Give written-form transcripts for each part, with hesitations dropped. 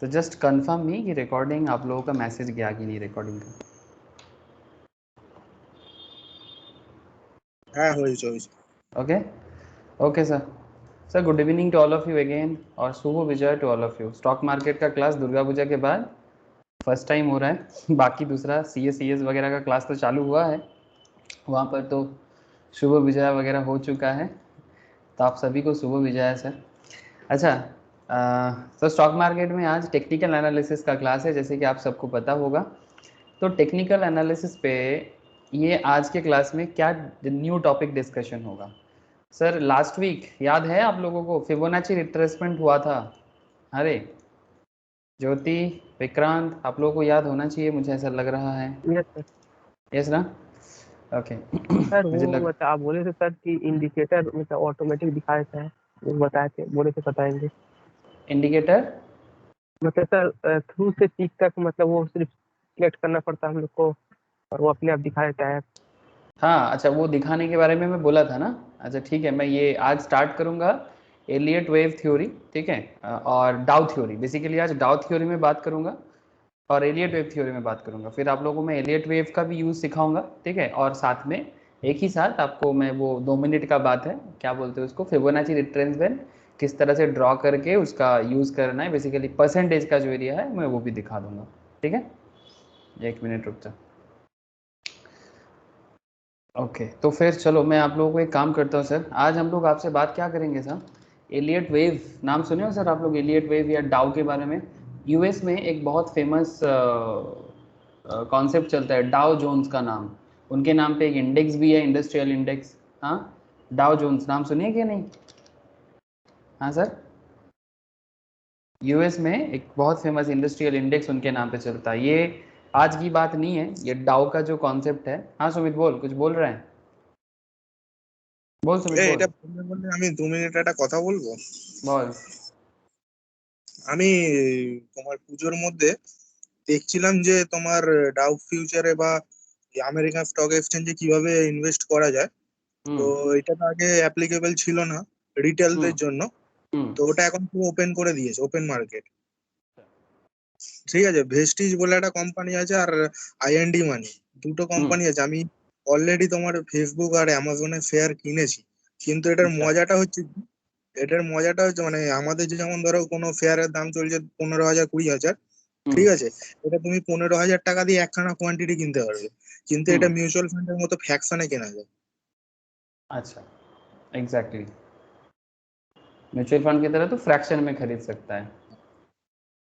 तो just confirm me कि recording आप लोगों का मैसेज गया कि नहीं रिकॉर्डिंग का। हाँ হয়েছে। Okay okay sir. Sir good evening to all of you again और शुभ विजय to all of you. Stock market का क्लास दुर्गा पूजा के बाद फर्स्ट टाइम हो रहा है। बाकी दूसरा सी एस वगैरह का क्लास तो चालू हुआ है, वहाँ पर तो शुभ विजय वगैरह हो चुका है। तो आप सभी को शुभ विजय है सर। अच्छा सर, स्टॉक मार्केट में आज टेक्निकल एनालिसिस का क्लास है, जैसे कि आप सबको पता होगा। तो टेक्निकल एनालिसिस पे ये आज के क्लास में क्या न्यू टॉपिक डिस्कशन होगा। सर लास्ट वीक याद है आप लोगों को फिबोनाची रिट्रेसमेंट हुआ था। अरे ज्योति, विक्रांत, आप लोगों को याद होना चाहिए, मुझे ऐसा लग रहा है। Yes sir. यस ना? ओके। सर मुझे वो लग मतलब आप बोले थे सर कि इंडिकेटर मतलब ऑटोमेटिक दिखाए थे, वो बताए थे, बोले थे बताएंगे। इंडिकेटर मतलब सर थ्रू से पीक तक मतलब वो सिर्फ सिलेक्ट करना पड़ता है हम लोग को और वो अपने आप दिखा देता है। हाँ अच्छा, वो दिखाने के बारे में मैं बोला था ना। अच्छा ठीक है, मैं ये आज स्टार्ट करूँगा एलियट वेव थ्योरी, ठीक है, और डाउ थ्योरी। बेसिकली आज डाउ थ्योरी में बात करूँगा और एलियट वेव थ्योरी में बात करूँगा। फिर आप लोगों को मैं एलियट वेव का भी यूज़ सिखाऊंगा, ठीक है, और साथ में एक ही साथ आपको मैं वो 2 मिनट का बात है, क्या बोलते हैं उसको, फिबोनाची रिट्रेसमेंट किस तरह से ड्रॉ करके उसका यूज़ करना है, बेसिकली परसेंटेज का जो एरिया है मैं वो भी दिखा दूंगा। ठीक है, 1 मिनट रुक जा। ओके तो फिर चलो मैं आप लोगों को एक काम करता हूँ सर। आज हम लोग आपसे बात क्या करेंगे सर, एलियट वेव नाम सुने हो सर आप लोग, एलियट वेव या डाउ के बारे में। यूएस में एक बहुत फेमस कॉन्सेप्ट चलता है डाउ जोन्स का नाम। उनके नाम पे एक इंडेक्स भी है, इंडस्ट्रियल इंडेक्स। हाँ, डाउ जोन्स नाम सुनिए कि नहीं? हाँ सर, यूएस में एक बहुत फेमस इंडस्ट्रियल इंडेक्स उनके नाम पे चलता है। ये आज की बात नहीं है, ये डाउ का जो कॉन्सेप्ट है। हाँ सुमित बोल, कुछ बोल रहे हैं, बोल सुमित बोल। এটা বললে বললে আমি 2 মিনিট একটা কথা বলবো। बोल। আমি তোমার পুজোর মধ্যে দেখছিলাম যে তোমার ডাউ ফিউচারে বা আমেরিকান স্টক এক্সচেঞ্জে কিভাবে ইনভেস্ট করা যায়। তো এটা তো আগে অ্যাপ্লিকেবল ছিল না রিটেলদের জন্য, তো ওটা এখন পুরো ওপেন করে দিয়েছে, ওপেন মার্কেট। ঠিক আছে, ভেস্টিজ বলে একটা কোম্পানি আছে আর আইএনডি মানি, দুটো কোম্পানি আছে। আমি অলরেডি তোমার ফেসবুক আর অ্যামাজনে শেয়ার কিনেছি, কিন্তু এটার মজাটা হচ্ছে কি, মানে আমাদের যে যেমন ধরো কোনো শেয়ারের দাম চলছে 15,000 20,000, ঠিক আছে, এটা তুমি 15,000 টাকা দিয়ে একখানা কোয়ান্টিটি কিনতে পারবে, কিন্তু এটা মিউচুয়াল ফান্ডের মতো ফ্র্যাকশনে কেনা যায়। अच्छा एग्जैक्टली, म्यूचुअल फंड की तरह तो फ्रैक्शन में खरीद सकता है।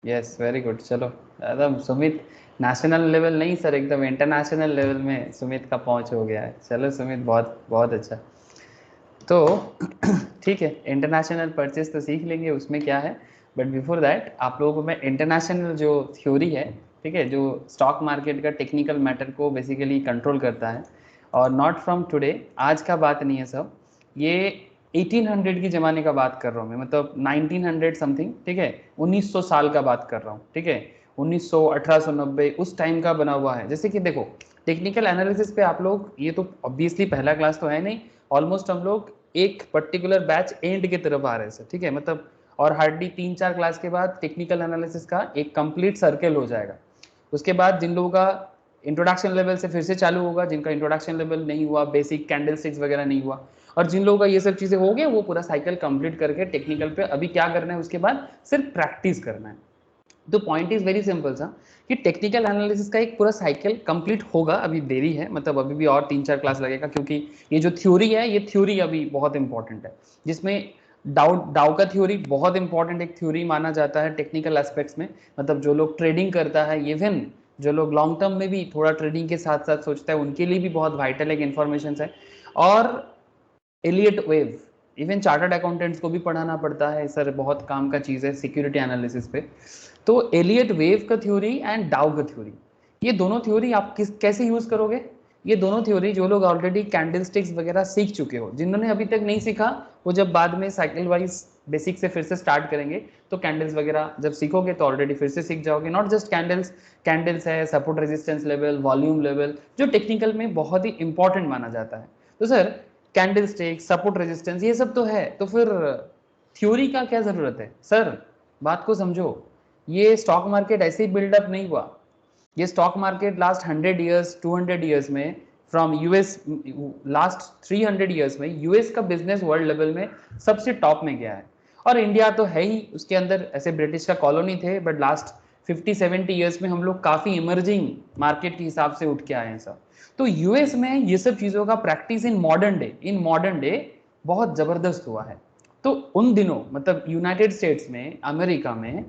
Yes very good. चलो एकदम सुमित नेशनल लेवल नहीं सर, एकदम इंटरनेशनल लेवल में सुमित का पहुंच हो गया है। चलो सुमित, बहुत बहुत अच्छा। तो ठीक है, इंटरनेशनल परचेज तो सीख लेंगे, उसमें क्या है। बट बिफोर दैट आप लोगों को मैं इंटरनेशनल जो थ्योरी है, ठीक है, जो स्टॉक मार्केट का टेक्निकल मैटर को बेसिकली कंट्रोल करता है, और नॉट फ्रॉम टुडे, आज का बात नहीं है सब, ये 1800 की ज़माने का बात कर रहा हूँ मैं, मतलब 1900 समथिंग, ठीक है, 1900 साल का बात कर रहा हूँ, ठीक है, 1900 1890 उस टाइम का बना हुआ है। जैसे कि देखो टेक्निकल एनालिसिस पे आप लोग, ये तो ऑब्वियसली पहला क्लास तो है नहीं, ऑलमोस्ट हम लोग एक पर्टिकुलर बैच एंड की तरफ आ रहे हैं सर, ठीक है, मतलब और हार्डली 3-4 क्लास के बाद टेक्निकल एनालिसिस का एक कंप्लीट सर्कल हो जाएगा। उसके बाद जिन लोगों का इंट्रोडक्शन लेवल से फिर से चालू होगा, जिनका इंट्रोडक्शन लेवल नहीं हुआ, बेसिक कैंडल स्टिक्स वगैरह नहीं हुआ, और जिन लोगों का ये सब चीज़ें हो गया, वो पूरा साइकिल कंप्लीट करके टेक्निकल पे अभी क्या करना है, उसके बाद सिर्फ प्रैक्टिस करना है। तो पॉइंट इज वेरी सिंपल सा, कि टेक्निकल एनालिसिस का एक पूरा साइकिल कंप्लीट होगा, अभी देरी है, मतलब अभी भी और 3-4 क्लास लगेगा, क्योंकि ये जो थ्योरी है, ये थ्योरी अभी बहुत इंपॉर्टेंट है, जिसमें डाउ का थ्योरी बहुत इंपॉर्टेंट एक थ्योरी माना जाता है टेक्निकल एस्पेक्ट्स में। मतलब जो लोग ट्रेडिंग करता है, इवन जो लोग लॉन्ग टर्म में भी थोड़ा ट्रेडिंग के साथ साथ सोचता है, उनके लिए भी बहुत वाइटल एक इन्फॉर्मेशन है। और Elliott wave, even chartered accountants को भी पढ़ाना पड़ता है सर, बहुत काम का चीज़ है सिक्योरिटी एनालिसिस पे। तो एलियट वेव का थ्योरी एंड डाउ का थ्योरी, ये दोनों थ्योरी आप कैसे यूज़ करोगे। ये दोनों थ्योरी जो लोग ऑलरेडी कैंडलस्टिक्स वगैरह सीख चुके हो, जिन्होंने अभी तक नहीं सीखा, वो जब बाद में साइकिल वाइज बेसिक से फिर से स्टार्ट करेंगे, तो कैंडल्स वगैरह जब सीखोगे तो ऑलरेडी फिर से सीख जाओगे। नॉट जस्ट कैंडल्स, कैंडल्स है, support resistance level, volume level, जो टेक्निकल में बहुत ही इंपॉर्टेंट माना जाता है। तो sir candle stick, support resistance, ये सब तो है, तो फिर थ्योरी का क्या ज़रूरत है सर, बात को समझो। ये स्टॉक मार्केट ऐसे ही बिल्डअप नहीं हुआ। ये stock market last 100 years 200 years में फ्रॉम यूएस, लास्ट 300 ईयर्स में यूएस का बिजनेस वर्ल्ड लेवल में सबसे टॉप में गया है। और इंडिया तो है ही उसके अंदर, ऐसे ब्रिटिश का कॉलोनी थे, बट लास्ट 50-70 ईयर्स में हम लोग काफी इमर्जिंग मार्केट के हिसाब से उठ के आए हैं सब। तो यूएस में ये सब चीजों का प्रैक्टिस इन मॉडर्न डे बहुत जबरदस्त हुआ है। तो उन दिनों मतलब यूनाइटेड स्टेट्स में, अमेरिका में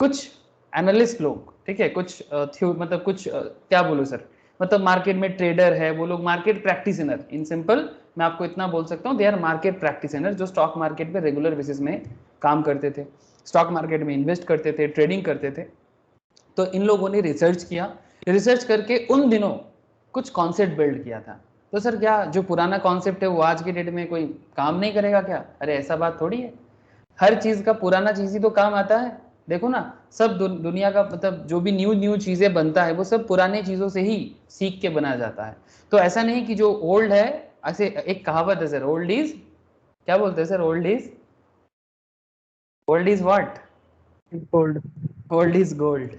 कुछ एनालिस्ट लोग, ठीक है, कुछ मतलब कुछ क्या बोलूं सर, मतलब मार्केट में ट्रेडर है, वो लोग मार्केट प्रैक्टिशनर, इन सिंपल मैं आपको इतना बोल सकता हूँ, दे आर मार्केट प्रैक्टिशनर, जो स्टॉक मार्केट पे रेगुलर बेसिस में काम करते थे, स्टॉक मार्केट में इन्वेस्ट करते थे, ट्रेडिंग करते थे। तो इन लोगों ने रिसर्च किया, रिसर्च करके उन दिनों कुछ कॉन्सेप्ट बिल्ड किया था। तो सर क्या जो पुराना कॉन्सेप्ट है वो आज की डेट में कोई काम नहीं करेगा क्या? अरे ऐसा बात थोड़ी है, हर चीज का पुराना चीज ही तो काम आता है। देखो ना, सब दुनिया का मतलब जो भी न्यू चीजें बनता है वो सब पुराने चीजों से ही सीख के बनाया जाता है। तो ऐसा नहीं कि जो ओल्ड है, ऐसे एक कहावत है सर, ओल्ड इज, क्या बोलते हैं sir, old is what, gold. Old is gold.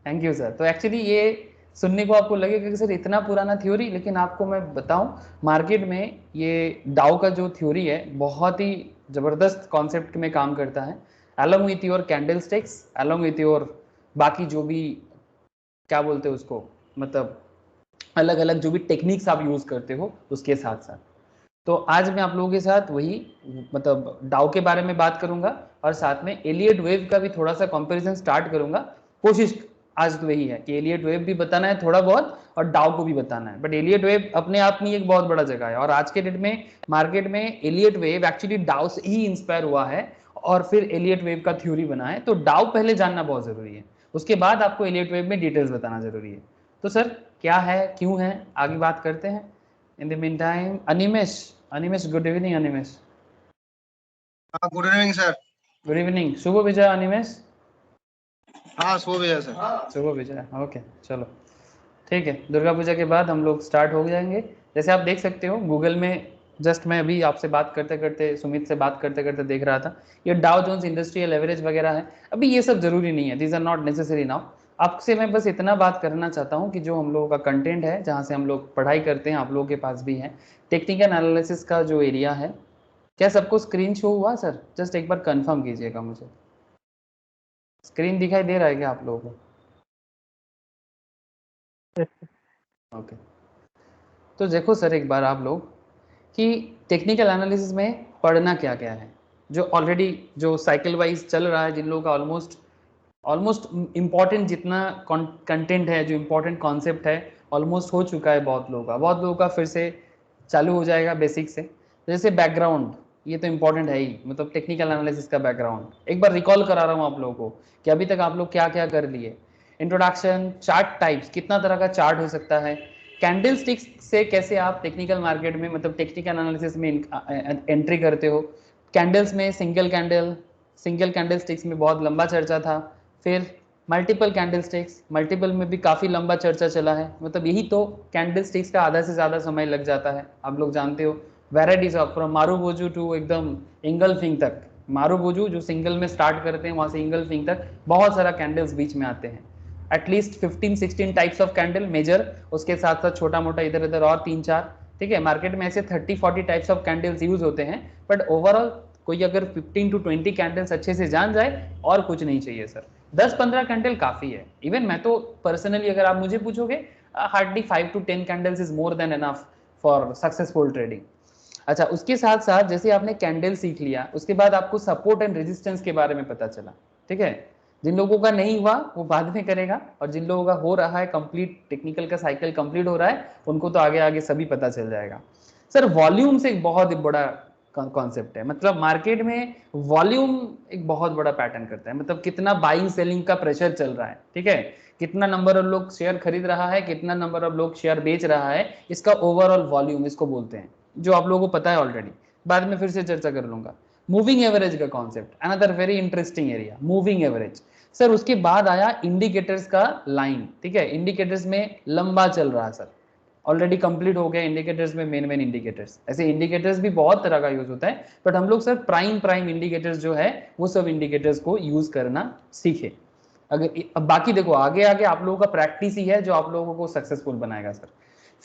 Thank you sir. तो एक्चुअली ये सुनने को आपको लगेगा कि सर इतना पुराना थ्योरी, लेकिन आपको मैं बताऊं, मार्केट में ये डाउ का जो थ्योरी है बहुत ही जबरदस्त कॉन्सेप्ट में काम करता है, along with your candle sticks, along with your बाकी जो भी क्या बोलते हैं उसको, मतलब अलग अलग जो भी टेक्निक्स आप यूज करते हो उसके साथ साथ। तो आज मैं आप लोगों के साथ वही मतलब डाउ के बारे में बात करूंगा, और साथ में एलियट वेव का भी थोड़ा सा कंपैरिजन स्टार्ट करूंगा। कोशिश आज तो वही है कि एलियट वेव भी बताना है थोड़ा बहुत और डाउ को भी बताना है, बट एलियट वेव अपने आप में एक बहुत बड़ा जगह है, और आज के डेट में मार्केट में एलियट वेव एक्चुअली डाउ से ही इंस्पायर हुआ है और फिर एलियट वेव का थ्योरी बना है। तो डाउ पहले जानना बहुत जरूरी है, उसके बाद आपको एलियट वेव में डिटेल्स बताना जरूरी है। तो सर क्या है, क्यों है, आगे बात करते हैं। In the meantime, Animesh, good evening, Animesh. Good evening sir. Good evening, Shubh Vijay Animesh. हाँ सो गया सर। शुभ विजय, ओके चलो ठीक है। दुर्गा पूजा के बाद हम लोग स्टार्ट हो जाएंगे। जैसे आप देख सकते हो गूगल में, जस्ट मैं अभी आपसे बात करते करते, सुमित से बात करते करते देख रहा था, ये डाउ जोन्स इंडस्ट्रियल एवरेज वगैरह है। अभी ये सब जरूरी नहीं है, these are not necessary now. आपसे मैं बस इतना बात करना चाहता हूँ कि जो हम लोगों का कंटेंट है, जहाँ से हम लोग पढ़ाई करते हैं, आप लोगों के पास भी है, टेक्निकल एनालिसिस का जो एरिया है, क्या सबको स्क्रीन शो हुआ सर? जस्ट एक बार कंफर्म कीजिएगा मुझे, स्क्रीन दिखाई दे रहा है क्या आप लोगों को? ओके। तो देखो सर एक बार आप लोग कि टेक्निकल एनालिसिस में पढ़ना क्या क्या है, जो ऑलरेडी जो साइकिल वाइज चल रहा है, जिन लोगों का ऑलमोस्ट ऑलमोस्ट इम्पॉर्टेंट जितना कंटेंट है, जो इम्पोर्टेंट कॉन्सेप्ट है, ऑलमोस्ट हो चुका है बहुत लोगों का फिर से चालू हो जाएगा बेसिक से। जैसे बैकग्राउंड, ये तो इम्पोर्टेंट है ही, मतलब टेक्निकल एनालिसिस का बैकग्राउंड एक बार रिकॉल करा रहा हूँ आप लोगों को कि अभी तक आप लोग क्या क्या कर लिए। इंट्रोडक्शन, चार्ट टाइप्स, कितना तरह का चार्ट हो सकता है, कैंडल स्टिक्स से कैसे आप टेक्निकल मार्केट में मतलब टेक्निकल एनालिसिस में एंट्री करते हो, कैंडल्स में सिंगल कैंडल स्टिक्स में बहुत लंबा चर्चा था, फिर मल्टीपल कैंडल स्टिक्स, मल्टीपल में भी काफ़ी लंबा चर्चा चला है, मतलब यही तो कैंडल स्टिक्स का आधा से ज़्यादा समय लग जाता है, आप लोग जानते हो। Varieties of from marubozu to एकदम इंगलफिंग तक, मारूबोजू जो सिंगल में स्टार्ट करते हैं वहाँ से इंगलफिंग तक बहुत सारा कैंडल्स बीच में आते हैं, at least 15-16 types of candle major, उसके साथ साथ छोटा मोटा इधर इधर और 3-4, ठीक है। मार्केट में ऐसे 30-40 टाइप्स ऑफ कैंडल्स यूज होते हैं, बट ओवरऑल कोई अगर 15 to 20 कैंडल्स अच्छे से जान जाए और कुछ नहीं चाहिए सर, 10-15 कैंडल काफी है। इवन मैं तो पर्सनली अगर आप मुझे पूछोगे, hardly 5 to 10 candles is more than enough for successful trading. अच्छा, उसके साथ साथ जैसे आपने कैंडल सीख लिया, उसके बाद आपको सपोर्ट एंड रेजिस्टेंस के बारे में पता चला, ठीक है। जिन लोगों का नहीं हुआ वो बाद में करेगा, और जिन लोगों का हो रहा है, कंप्लीट टेक्निकल का साइकिल कंप्लीट हो रहा है, उनको तो आगे आगे सभी पता चल जाएगा। सर वॉल्यूम से एक बहुत बड़ा कॉन्सेप्ट है, मतलब मार्केट में वॉल्यूम एक बहुत बड़ा पैटर्न करता है, मतलब कितना बाइंग सेलिंग का प्रेशर चल रहा है, ठीक है, कितना नंबर ऑफ लोग शेयर खरीद रहा है, कितना नंबर ऑफ लोग शेयर बेच रहा है, इसका ओवरऑल वॉल्यूम इसको बोलते हैं, जो आप लोगों को पता है ऑलरेडी, बाद में फिर से चर्चा कर लूंगा। मूविंग एवरेज का concept, another very interesting area, moving average. Sir उसके बाद आया इंडिकेटर्स का लाइन, ठीक है, इंडिकेटर्स में लंबा चल रहा है सर, ऑलरेडी कंप्लीट हो गया इंडिकेटर्स में, मेन इंडिकेटर्स, ऐसे इंडिकेटर्स भी बहुत तरह का यूज होता है, बट हम लोग सर प्राइम इंडिकेटर्स जो है वो सब इंडिकेटर्स को यूज करना सीखे। अगर अब बाकी देखो आगे आगे आप लोगों का प्रैक्टिस ही है जो आप लोगों को सक्सेसफुल बनाएगा सर।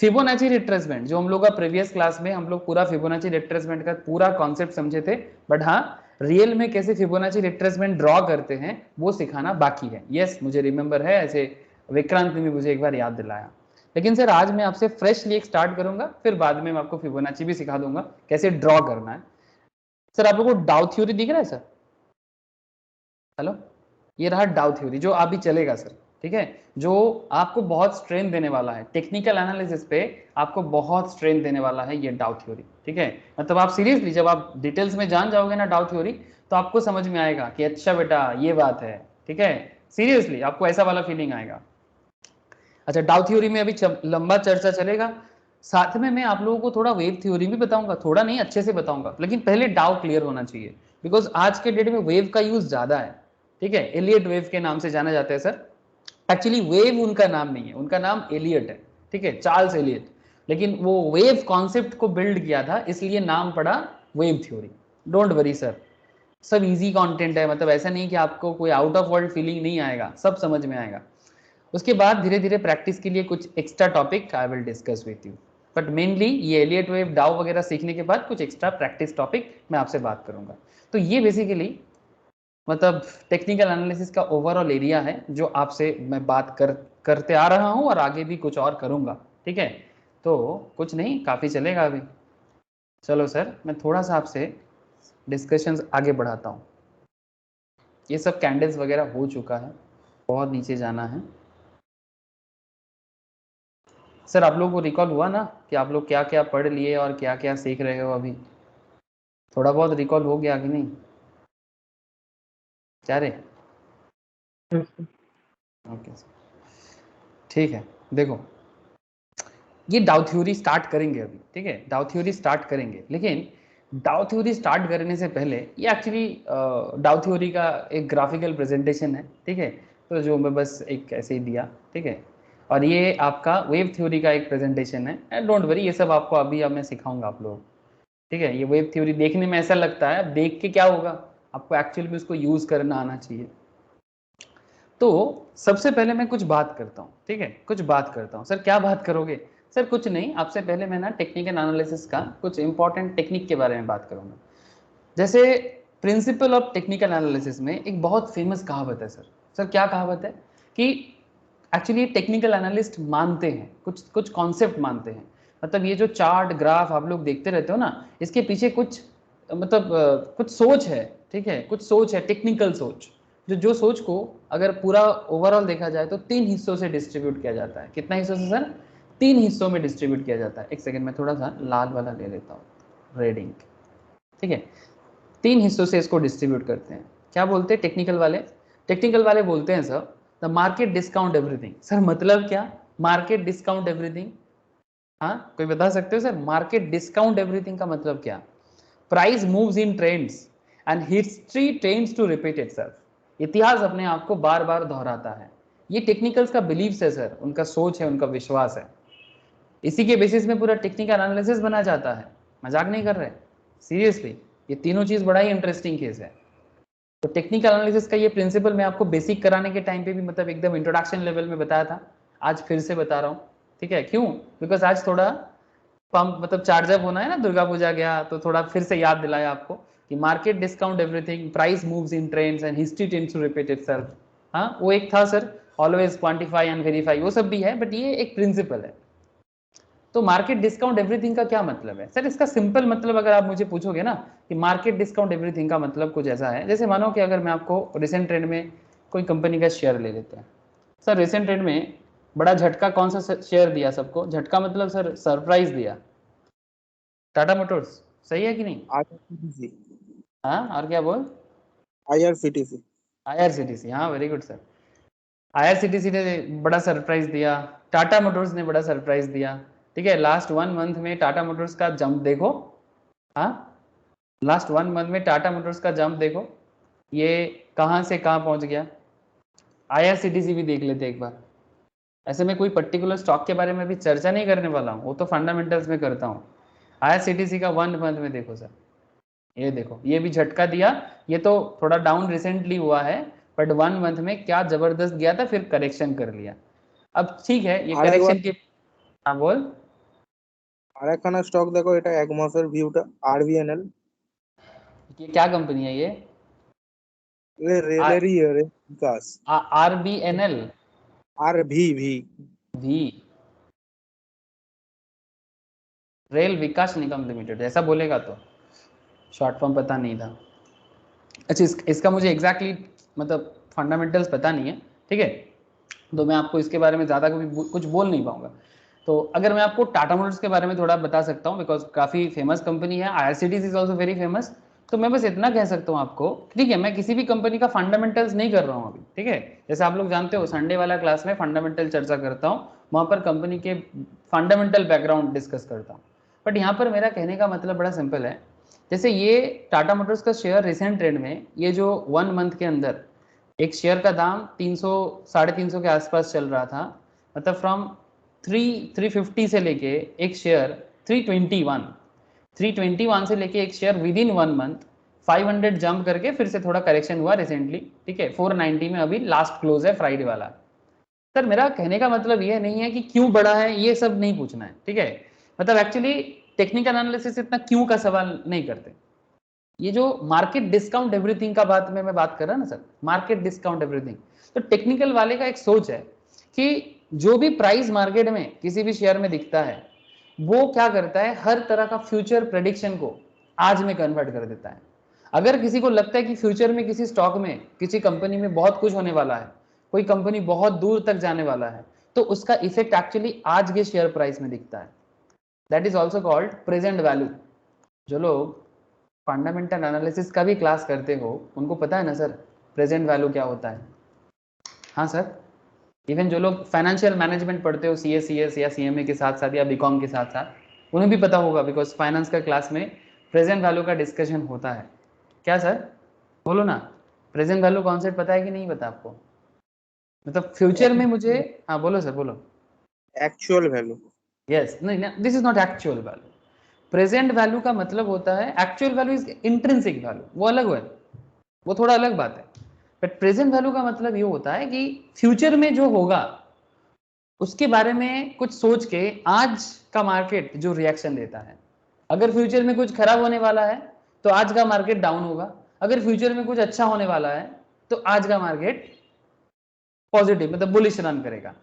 फिबोनाची रिट्रेसमेंट जो हम लोग का प्रीवियस क्लास में हम लोग पूरा फिबोनाची रिट्रेसमेंट का पूरा कॉन्सेप्ट समझे थे, बट हाँ रियल में कैसे फिबोनाची रिट्रेसमेंट ड्रॉ करते हैं वो सिखाना बाकी है। यस मुझे रिमेंबर है, ऐसे विक्रांत ने भी मुझे एक बार याद दिलाया। लेकिन सर आज मैं आपसे फ्रेशली एक स्टार्ट करूंगा, फिर बाद में मैं आपको फिबोनाची भी सिखा दूंगा कैसे ड्रॉ करना है। सर आप लोगों को डाउ थ्योरी दिख रहा है सर? हेलो, ये रहा डाउ थ्योरी जो अभी चलेगा सर, ठीक है, जो आपको बहुत स्ट्रेन देने वाला है टेक्निकल एनालिसिस पे, आपको बहुत स्ट्रेन देने वाला है ये डाउ थ्योरी, ठीक है। मतलब आप सीरियसली जब आप डिटेल्स में जान जाओगे ना डाउ थ्योरी, तो आपको समझ में आएगा कि अच्छा बेटा ये बात है, ठीक है, सीरियसली आपको ऐसा वाला फीलिंग आएगा। अच्छा डाउ थ्योरी में अभी लंबा चर्चा चलेगा, साथ में मैं आप लोगों को थोड़ा वेव थ्योरी भी बताऊंगा, थोड़ा नहीं अच्छे से बताऊंगा, लेकिन पहले डाउ क्लियर होना चाहिए, बिकॉज आज के डेट में वेव का यूज ज्यादा है, ठीक है। एलियट वेव के नाम से जाना जाता है सर, एक्चुअली वेव उनका नाम नहीं है, उनका नाम एलियट है, ठीक है, चार्ल्स एलियट, लेकिन वो वेव कॉन्सेप्ट को बिल्ड किया था इसलिए नाम पड़ा wave theory. Don't worry sir, सब इजी कंटेंट है, मतलब ऐसा नहीं कि आपको कोई आउट ऑफ वर्ल्ड फीलिंग नहीं आएगा, सब समझ में आएगा। उसके बाद धीरे धीरे प्रैक्टिस के लिए कुछ extra topic I will discuss with you, but mainly ये एलियट वेव डाउ वगैरह सीखने के बाद कुछ एक्स्ट्रा प्रैक्टिस टॉपिक मैं आपसे बात करूंगा। तो ये बेसिकली मतलब टेक्निकल एनालिसिस का ओवरऑल एरिया है जो आपसे मैं बात करते आ रहा हूं और आगे भी कुछ और करूंगा, ठीक है। तो कुछ नहीं, काफ़ी चलेगा अभी। चलो सर मैं थोड़ा सा आपसे डिस्कशंस आगे बढ़ाता हूँ। ये सब कैंडल्स वगैरह हो चुका है, बहुत नीचे जाना है। सर आप लोगों को रिकॉल हुआ ना कि आप लोग क्या क्या पढ़ लिए और क्या क्या सीख रहे हो अभी? थोड़ा बहुत रिकॉल हो गया कि नहीं? क्या रे? ओके सर, ठीक है। देखो ये डाउ थ्योरी स्टार्ट करेंगे अभी, ठीक है, डाउ थ्योरी स्टार्ट करेंगे, लेकिन डाउ थ्योरी स्टार्ट करने से पहले ये एक्चुअली डाउ थ्योरी का एक ग्राफिकल प्रेजेंटेशन है, ठीक है, तो जो मैं बस एक ऐसे ही दिया, ठीक है। और ये आपका वेव थ्योरी का एक प्रेजेंटेशन है, एंड डोंट वरी ये सब आपको अभी अब मैं सिखाऊंगा आप लोग, ठीक है। ये वेव थ्योरी देखने में ऐसा लगता है, अब देख के क्या होगा, आपको एक्चुअली में उसको यूज करना आना चाहिए। तो सबसे पहले मैं कुछ बात करता हूँ, ठीक है, कुछ बात करता हूँ। सर क्या बात करोगे? सर कुछ नहीं, आपसे पहले मैं ना टेक्निकल एनालिसिस का कुछ इंपॉर्टेंट टेक्निक के बारे में बात करूंगा। जैसे प्रिंसिपल ऑफ टेक्निकल एनालिसिस में एक बहुत फेमस कहावत है सर। सर क्या कहावत है? कि एक्चुअली टेक्निकल एनालिस्ट मानते हैं कुछ कुछ कॉन्सेप्ट मानते हैं, मतलब ये जो चार्ट ग्राफ आप लोग देखते रहते हो ना, इसके पीछे कुछ मतलब कुछ सोच है, ठीक है, कुछ सोच है, टेक्निकल सोच, जो सोच को अगर पूरा ओवरऑल देखा जाए तो 3 हिस्सों से डिस्ट्रीब्यूट किया जाता है। कितना हिस्सों से सर? 3 हिस्सों में डिस्ट्रीब्यूट किया जाता है। एक सेकंड में थोड़ा सा लाल वाला ले लेता हूँ, रेड इंक, ठीक है। 3 हिस्सों से इसको डिस्ट्रीब्यूट करते हैं। क्या बोलते हैं टेक्निकल वाले? टेक्निकल वाले बोलते हैं sir the market discount everything. Sir मतलब क्या मार्केट डिस्काउंट एवरीथिंग? हाँ कोई बता सकते हो सर मार्केट डिस्काउंट एवरीथिंग का मतलब क्या? Price moves in trends and history tends to repeat itself. इतिहास अपने आप को बार बार दोहराता है। ये टेक्निकल्स का बिलीफ है सर, उनका सोच है, उनका विश्वास है। इसी के बेसिस में पूरा टेक्निकल एनालिसिस बना जाता है, मजाक नहीं कर रहे, सीरियसली। ये तीनों चीज बड़ा ही इंटरेस्टिंग केस है। तो टेक्निकल एनालिसिस का ये प्रिंसिपल मैं आपको बेसिक कराने के टाइम पे भी मतलब एकदम इंट्रोडक्शन लेवल में बताया था, आज फिर से बता रहा हूँ, ठीक है। क्यों? बिकॉज आज थोड़ा पंप मतलब चार्ज अप होना है ना, दुर्गा पूजा गया तो थोड़ा फिर से याद दिलाया आपको कि market discount everything, price moves in trends and history tends to repeat itself. हाँ वो एक था sir, always quantify and verify, वो सब भी है, बट ये एक प्रिंसिपल है। तो मार्केट डिस्काउंट एवरीथिंग का क्या मतलब है सर? इसका सिंपल मतलब अगर आप मुझे पूछोगे ना कि मार्केट डिस्काउंट एवरीथिंग का मतलब कुछ ऐसा है, जैसे मानो कि अगर मैं आपको रिसेंट ट्रेंड में कोई कंपनी का शेयर ले लेते हैं सर, रिसेंट ट्रेंड में बड़ा झटका कौन सा शेयर दिया सबको? झटका मतलब सर सरप्राइज दिया, टाटा मोटर्स, सही है कि नहीं? आईआरसीटीसी। हाँ और क्या बोल? आईआरसीटीसी। आईआरसीटीसी, हाँ वेरी गुड सर। आईआरसीटीसी ने बड़ा सरप्राइज दिया, टाटा मोटर्स ने बड़ा सरप्राइज दिया, ठीक है। लास्ट 1 मंथ में टाटा मोटर्स का जंप देखो, हाँ लास्ट 1 मंथ में टाटा मोटर्स का जंप देखो, ये कहाँ से कहाँ पहुंच गया। आईआरसीटीसी भी देख लेते एक बार। ऐसे में कोई पर्टिकुलर स्टॉक के बारे में भी चर्चा नहीं करने वाला हूँ, वो तो फंडामेंटल्स में करता हूँ। आईआरसीटीसी का 1 मंथ में देखो सर, ये देखो ये भी झटका दिया, ये तो थोड़ा डाउन रिसेंटली हुआ है, बट 1 मंथ में क्या जबरदस्त गया था, फिर करेक्शन कर लिया। अब ठीक है, ये আরেকবার करेक्शन के, हाँ बोल। আরেকখানা স্টক দেখো, এটা এক মাসের ভিউটা, আরবিএনএল। ये क्या कंपनी है ये? ये रेलरी है, रे विकास। RBNL। आर भी V, rail Vikas Nigam limited ऐसा बोलेगा तो शॉर्ट फॉर्म पता नहीं था। अच्छा, इसका मुझे एग्जैक्टली मतलब फंडामेंटल्स पता नहीं है, ठीक है, तो मैं आपको इसके बारे में ज़्यादा कुछ बोल नहीं पाऊंगा। तो अगर मैं आपको टाटा मोटर्स के बारे में थोड़ा बता सकता हूँ, बिकॉज काफ़ी फेमस कंपनी है, IRCTC is also very famous. तो मैं बस इतना कह सकता हूँ आपको, ठीक है, मैं किसी भी कंपनी का फंडामेंटल्स नहीं कर रहा हूँ अभी, ठीक है। जैसे आप लोग जानते हो संडे वाला क्लास में फंडामेंटल चर्चा करता हूँ, वहाँ पर कंपनी के फंडामेंटल बैकग्राउंड डिस्कस करता हूँ। बट यहाँ पर मेरा कहने का मतलब बड़ा सिंपल है। जैसे ये टाटा मोटर्स का शेयर रिसेंट ट्रेंड में, ये जो 1 मंथ के अंदर एक शेयर का दाम 300 350 के आसपास चल रहा था, मतलब फ्रॉम 350 से लेके एक शेयर 321 से लेके एक share with in 1 month 500 jump करके फिर से थोड़ा करेक्शन हुआ रिसेंटली, ठीक है, 490 में अभी लास्ट क्लोज है फ्राइडे वाला। सर मेरा कहने का मतलब ये नहीं है कि क्यों बढ़ा है, ये सब नहीं पूछना है, ठीक है। मतलब एक्चुअली टेक्निकल एनालिसिस इतना क्यों का सवाल नहीं करते। ये जो मार्केट डिस्काउंट एवरीथिंग का बात में मैं बात कर रहा ना सर, मार्केट डिस्काउंट एवरीथिंग, तो टेक्निकल वाले का एक सोच है कि जो भी प्राइस मार्केट में किसी भी शेयर में दिखता है, वो क्या करता है, हर तरह का फ्यूचर प्रेडिक्शन को आज में कन्वर्ट कर देता है। अगर किसी को लगता है कि फ्यूचर में किसी स्टॉक में, किसी कंपनी में बहुत कुछ होने वाला है, कोई कंपनी बहुत दूर तक जाने वाला है, तो उसका इफेक्ट एक्चुअली आज के शेयर प्राइस में दिखता है। That is also called present value. जो लोग फंडामेंटल एनालिसिस का भी क्लास करते हो, उनको पता है ना सर प्रेजेंट वैल्यू क्या होता है। हाँ सर, इवन जो लोग फाइनेंशियल मैनेजमेंट पढ़ते हो CS या CMA के साथ साथ या BCom के साथ साथ, उन्हें भी पता होगा, बिकॉज फाइनेंस का क्लास में प्रेजेंट वैल्यू का डिस्कशन होता है। क्या सर, बोलो ना, प्रेजेंट वैल्यू कॉन्सेप्ट पता है कि नहीं पता आपको? मतलब फ्यूचर में मुझे, हाँ बोलो सर बोलो। Actual value. यस, नहीं, this is not actual value. Present value का मतलब होता है, actual value is intrinsic value, वो अलग है, वो थोड़ा अलग बात है। बट प्रेजेंट वैल्यू का मतलब ये होता है कि फ्यूचर में जो होगा उसके बारे में कुछ सोच के आज का मार्केट जो रिएक्शन देता है। अगर फ्यूचर में कुछ खराब होने वाला है तो आज का मार्केट डाउन होगा, अगर फ्यूचर में कुछ अच्छा होने वाला है तो आज का मार्केट पॉजिटिव मतलब बुलिश रन करेगा।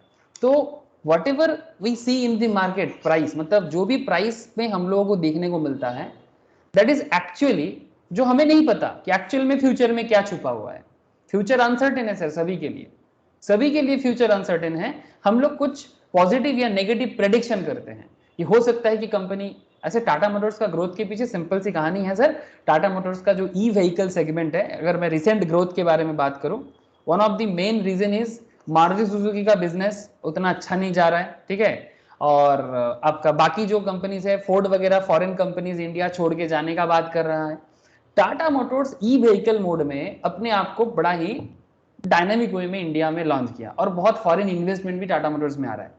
तो whatever we see in the market price, मतलब जो भी प्राइस में हम लोगों को देखने को मिलता है, दैट इज एक्चुअली जो हमें नहीं पता कि एक्चुअल में फ्यूचर में क्या छुपा हुआ है। फ्यूचर अनसर्टेन है सर, सभी के लिए फ्यूचर अनसर्टेन है। हम लोग कुछ पॉजिटिव या नेगेटिव प्रेडिक्शन करते हैं कि हो सकता है कि कंपनी, ऐसे टाटा मोटर्स का ग्रोथ के पीछे सिंपल सी कहानी है सर। टाटा मोटर्स का जो ई व्हीकल सेगमेंट है, अगर मैं रिसेंट ग्रोथ के बारे में बात करूं, one of the main reason is Maruti Suzuki का बिजनेस उतना अच्छा नहीं जा रहा है, ठीक है। और आपका बाकी जो कंपनीज है, फोर्ड वगैरह फॉरेन कंपनीज इंडिया छोड़ के जाने का बात कर रहा है। Tata Motors e vehicle mode में अपने आप को बड़ा ही डायनामिक वे में इंडिया में लॉन्च किया, और बहुत फॉरेन इन्वेस्टमेंट भी टाटा मोटर्स में आ रहा है,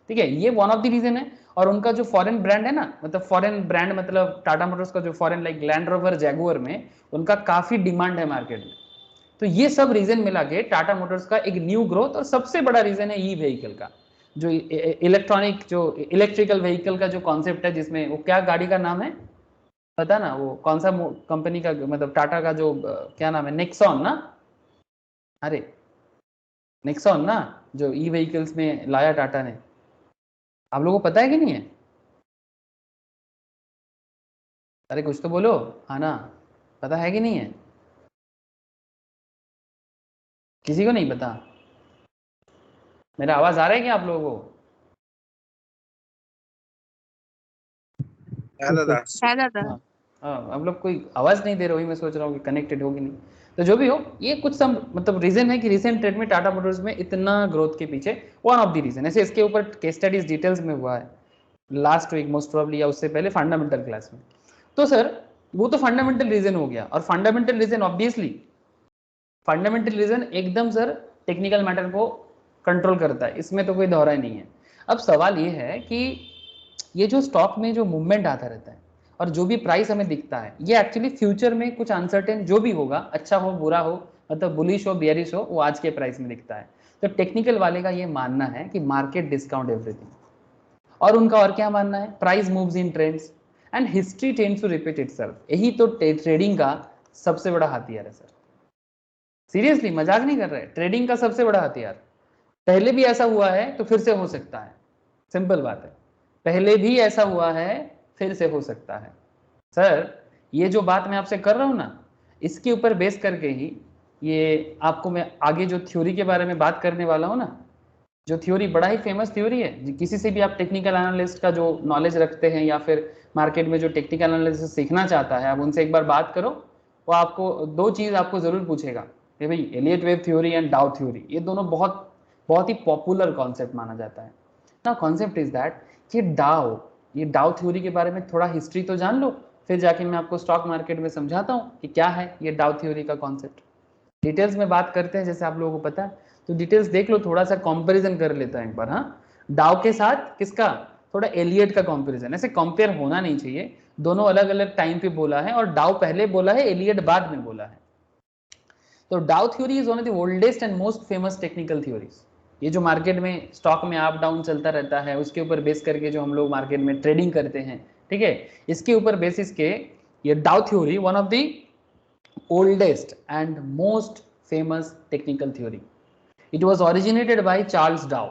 ठीक है, ये वन ऑफ द रीजन है। और उनका जो फॉरेन ब्रांड है ना, मतलब फॉरेन ब्रांड मतलब टाटा मोटर्स का जो foreign like land rover Jaguar में उनका काफी डिमांड है मार्केट में। तो ये सब रीजन मिला के टाटा मोटर्स का एक न्यू ग्रोथ, और सबसे बड़ा रीजन है ई व्हीकल का, जो इलेक्ट्रॉनिक जो इलेक्ट्रिकल व्हीकल का जो कॉन्सेप्ट है, जिसमें वो क्या गाड़ी का नाम है पता ना, वो कौन सा कंपनी का, मतलब टाटा का जो क्या नाम है, नेक्सॉन ना, अरे नेक्सॉन ना, जो ई व्हीकल्स में लाया टाटा ने। आप लोगों को पता है कि नहीं है? अरे कुछ तो बोलो, हाँ ना, पता है कि नहीं है? किसी को नहीं पता? मेरा आवाज आ रहा है क्या आप लोगों को? है दादा। है दादा। हाँ हाँ, हम लोग कोई आवाज नहीं दे रहे हो, मैं सोच रहा हूँ कि कनेक्टेड होगी नहीं। तो जो भी हो, ये कुछ सम मतलब रीजन है कि रिसेंट ट्रेड में टाटा मोटर्स में इतना ग्रोथ के पीछे वन ऑफ द रीजन, ऐसे इसके ऊपर केस स्टडीज डिटेल्स में हुआ है लास्ट वीक मोस्ट प्रोबब्ली, या उससे पहले फंडामेंटल क्लास में। तो सर वो तो फंडामेंटल रीजन हो गया, और fundamental reason obviously, fundamental reason एकदम सर टेक्निकल मैटर को कंट्रोल करता है, इसमें तो कोई दोहराई नहीं है। अब सवाल ये है कि ये जो स्टॉक में जो मूवमेंट आता रहता है और जो भी प्राइस हमें दिखता है, ये एक्चुअली फ्यूचर में कुछ अनसर्टेन जो भी होगा, अच्छा हो बुरा हो, मतलब बुलिश हो बियरिश हो वो आज के प्राइस में दिखता है। तो टेक्निकल वाले का ये मानना है कि मार्केट डिस्काउंट एवरीथिंग, और उनका और क्या मानना है, price moves in trends and history tends to repeat itself. यही तो ट्रेडिंग का सबसे बड़ा हथियार है सर, सीरियसली मजाक नहीं कर रहे, ट्रेडिंग का सबसे बड़ा हथियार। पहले भी ऐसा हुआ है तो फिर से हो सकता है, सिंपल बात है, पहले भी ऐसा हुआ है फिर से हो सकता है। सर ये जो बात मैं आपसे कर रहा हूं ना, इसके ऊपर बेस करके ही ये आपको मैं आगे जो थ्योरी के बारे में बात करने वाला हूं ना, जो थ्योरी बड़ा ही फेमस थ्योरी है, किसी से भी आप टेक्निकल एनालिस्ट का जो नॉलेज रखते हैं या फिर मार्केट में जो टेक्निकल एनालिस्ट सीखना चाहता है, आप उनसे एक बार बात करो, वो आपको दो चीज आपको जरूर पूछेगा कि भाई Elliott wave theory and Dow theory, ये दोनों बहुत बहुत ही पॉपुलर कॉन्सेप्ट माना जाता है ना। कॉन्सेप्ट इज दैट कि ये डाउ थ्योरी के बारे में थोड़ा हिस्ट्री तो जान लो, फिर जाके मैं आपको स्टॉक मार्केट में समझाता हूँ कि क्या है ये डाउ थ्योरी का कॉन्सेप्ट। डिटेल्स में बात करते हैं, जैसे आप लोगों को पता है, तो डिटेल्स देख लो, थोड़ा सा कंपैरिजन कर लेता है एक बार। हाँ, डाउ के साथ किसका, थोड़ा एलियट का कंपैरिजन, ऐसे कंपेयर होना नहीं चाहिए, दोनों अलग अलग टाइम पे बोला है, और डाउ पहले बोला है, एलियट बाद में बोला है। तो डाउ theory is one of the oldest and most famous technical theories. ये जो मार्केट में स्टॉक में अप डाउन चलता रहता है, उसके ऊपर बेस करके जो हम लोग मार्केट में ट्रेडिंग करते हैं, ठीक है, इसके ऊपर बेसिस के ये डाउ theory one of the oldest and most famous technical theory. It was originated by Charles Dow,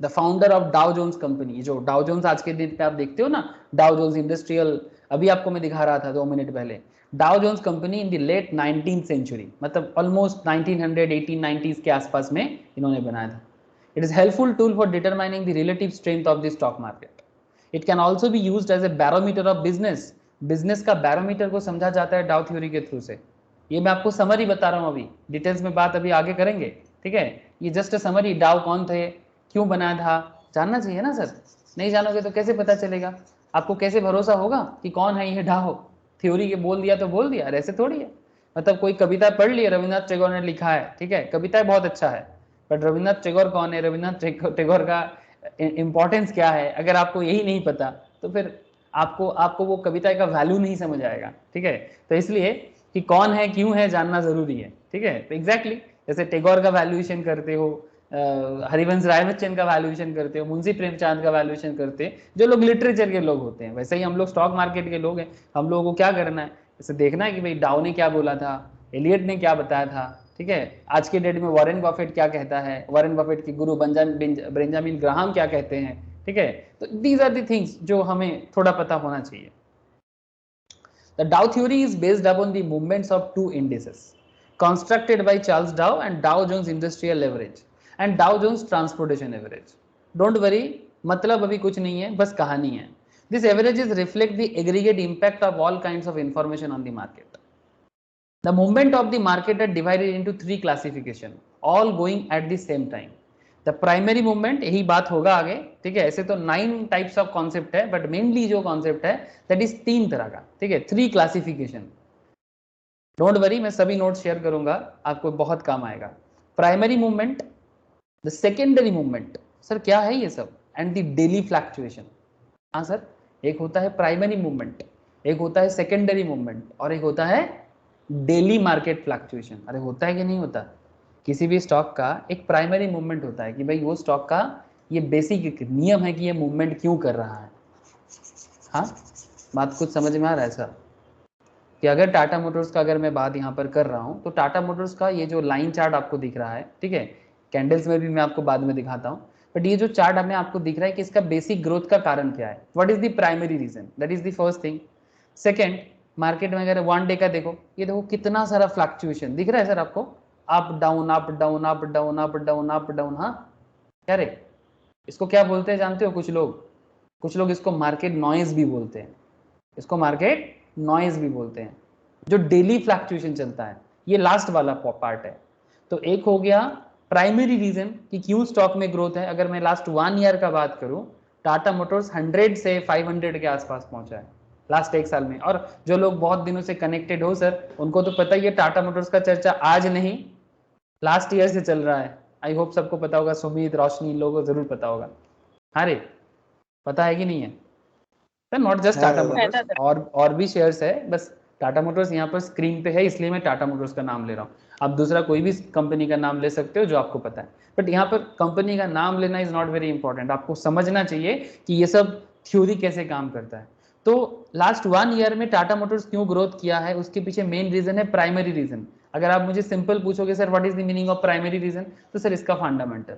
the founder of Dow Jones Company। जो Dow Jones आज के दिन पे आप देखते हो ना, Dow Jones Industrial, अभी आपको मैं दिखा रहा था 2 मिनट पहले, Dow Jones Company in the late 19th century, मतलब almost 1900 1890s के आसपास में इन्होंने बनाया था। It is helpful tool for determining the relative strength of the stock market. It can also be used as a barometer of business। Business का barometer को समझा जाता है डाउ थ्योरी के थ्रू से। ये मैं आपको समरी बता रहा हूँ, अभी डिटेल्स में बात अभी आगे करेंगे, ठीक है। ये जस्ट समरी, डाउ कौन थे, क्यों बनाया था, जानना चाहिए ना सर। नहीं जानोगे तो कैसे पता चलेगा, आपको कैसे भरोसा होगा कि कौन है ये डाउ। थ्योरी के बोल दिया तो बोल दिया, ऐसे थोड़ी है। मतलब कोई कविता पढ़ ली, रविन्द्रनाथ टैगोर ने लिखा है, ठीक है, कविता बहुत अच्छा है, बट रविन्द्रनाथ टैगोर कौन है, रविन्द्रनाथ टैगोर का इंपॉर्टेंस क्या है, अगर आपको यही नहीं पता तो फिर आपको वो कविता का वैल्यू नहीं समझ आएगा, ठीक है। तो इसलिए कि कौन है क्यों है जानना जरूरी है, ठीक है। तो एग्जैक्टली जैसे टैगोर का वैल्यूएशन करते हो, हरिवंश राय बच्चन का वैल्यूएशन करते हो, मुंशी प्रेमचंद का वैल्यूएशन करते हैं जो लोग लिटरेचर के लोग होते हैं, वैसे ही हम लोग स्टॉक मार्केट के लोग हैं। हम लोगों को क्या करना है, जैसे देखना है कि भाई डाउ ने क्या बोला था, एलियट ने क्या बताया था, ठीक है, आज के डेट में वॉरेन बफेट क्या कहता है, वॉरेन बफेट के गुरु बेंजामिन ग्राहम क्या कहते हैं, ठीक है। तो दीज आर द थिंग्स जो हमें थोड़ा पता होना चाहिए। The Dow theory is based upon the movements of two indices constructed by Charles Dow and Dow Jones Industrial Average and Dow Jones Transportation Average. Don't worry, मतलब अभी कुछ नहीं है, बस कहानी है। These averages reflect the aggregate impact of all kinds of information on the market. The movement of the market are divided into 3 classification, all going at the same time. The primary movement, यही बात होगा आगे, ठीक है। ऐसे तो 9 types of concept है, but mainly जो कॉन्सेप्ट है दैट इज 3 तरह का, ठीक है, 3 क्लासिफिकेशन। डोंट वरी, मैं सभी नोट शेयर करूंगा, आपको बहुत काम आएगा। Primary movement, the secondary movement, sir क्या है ये सब, एंड द डेली फ्लैक्चुएशन। हाँ सर, एक होता है प्राइमरी मूवमेंट, एक होता है सेकेंडरी मूवमेंट, और एक होता है डेली मार्केट फ्लैक्चुएशन। अरे होता है कि नहीं होता, किसी भी स्टॉक का एक प्राइमरी मूवमेंट होता है कि भाई वो स्टॉक का ये बेसिक नियम है कि ये मूवमेंट क्यों कर रहा है। हाँ, बात कुछ समझ में आ रहा है सर, कि अगर टाटा मोटर्स का अगर मैं बात यहाँ पर कर रहा हूँ, तो टाटा मोटर्स का ये जो लाइन चार्ट आपको दिख रहा है, ठीक है, कैंडल्स में भी मैं आपको बाद में दिखाता हूँ, बट ये जो चार्ट हमें आपको दिख रहा है कि इसका बेसिक ग्रोथ का कारण क्या है, what is the primary reason, that is the first thing. Second, market में अगर 1 डे का देखो, ये देखो कितना सारा फ्लक्चुएशन दिख रहा है सर आपको, up down up down up down up down up down. हाँ, क्या रे, इसको क्या बोलते हैं जानते हो, कुछ लोग इसको मार्केट नॉइज भी बोलते हैं, इसको मार्केट नॉइज भी बोलते हैं, जो डेली फ्लक्चुएशन चलता है, ये लास्ट वाला पार्ट है। तो एक हो गया प्राइमरी रीजन कि क्यों स्टॉक में ग्रोथ है। अगर मैं लास्ट 1 ईयर का बात करूं, टाटा मोटर्स 100 से 500 के आसपास पहुंचा है लास्ट 1 साल में। और जो लोग बहुत दिनों से कनेक्टेड हो सर, उनको तो पता ही है, टाटा मोटर्स का चर्चा आज नहीं लास्ट ईयर से चल रहा है। आई होप सबको पता होगा, सुमित, रोशनी, लोगों को जरूर पता होगा। हाँ रे, पता है कि नहीं है sir, not just Tata Motors, और भी शेयर्स है, बस टाटा मोटर्स यहाँ पर स्क्रीन पे है इसलिए मैं टाटा मोटर्स का नाम ले रहा हूँ। आप दूसरा कोई भी कंपनी का नाम ले सकते हो जो आपको पता है, बट यहाँ पर कंपनी का नाम लेना इज नॉट वेरी इंपॉर्टेंट। आपको समझना चाहिए कि ये सब थ्योरी कैसे काम करता है। तो लास्ट 1 ईयर में टाटा मोटर्स क्यों ग्रोथ किया है, उसके पीछे मेन रीजन है प्राइमरी रीजन। अगर आप मुझे सिंपल पूछोगे sir what is the meaning of primary reason, तो सर इसका फंडामेंटल,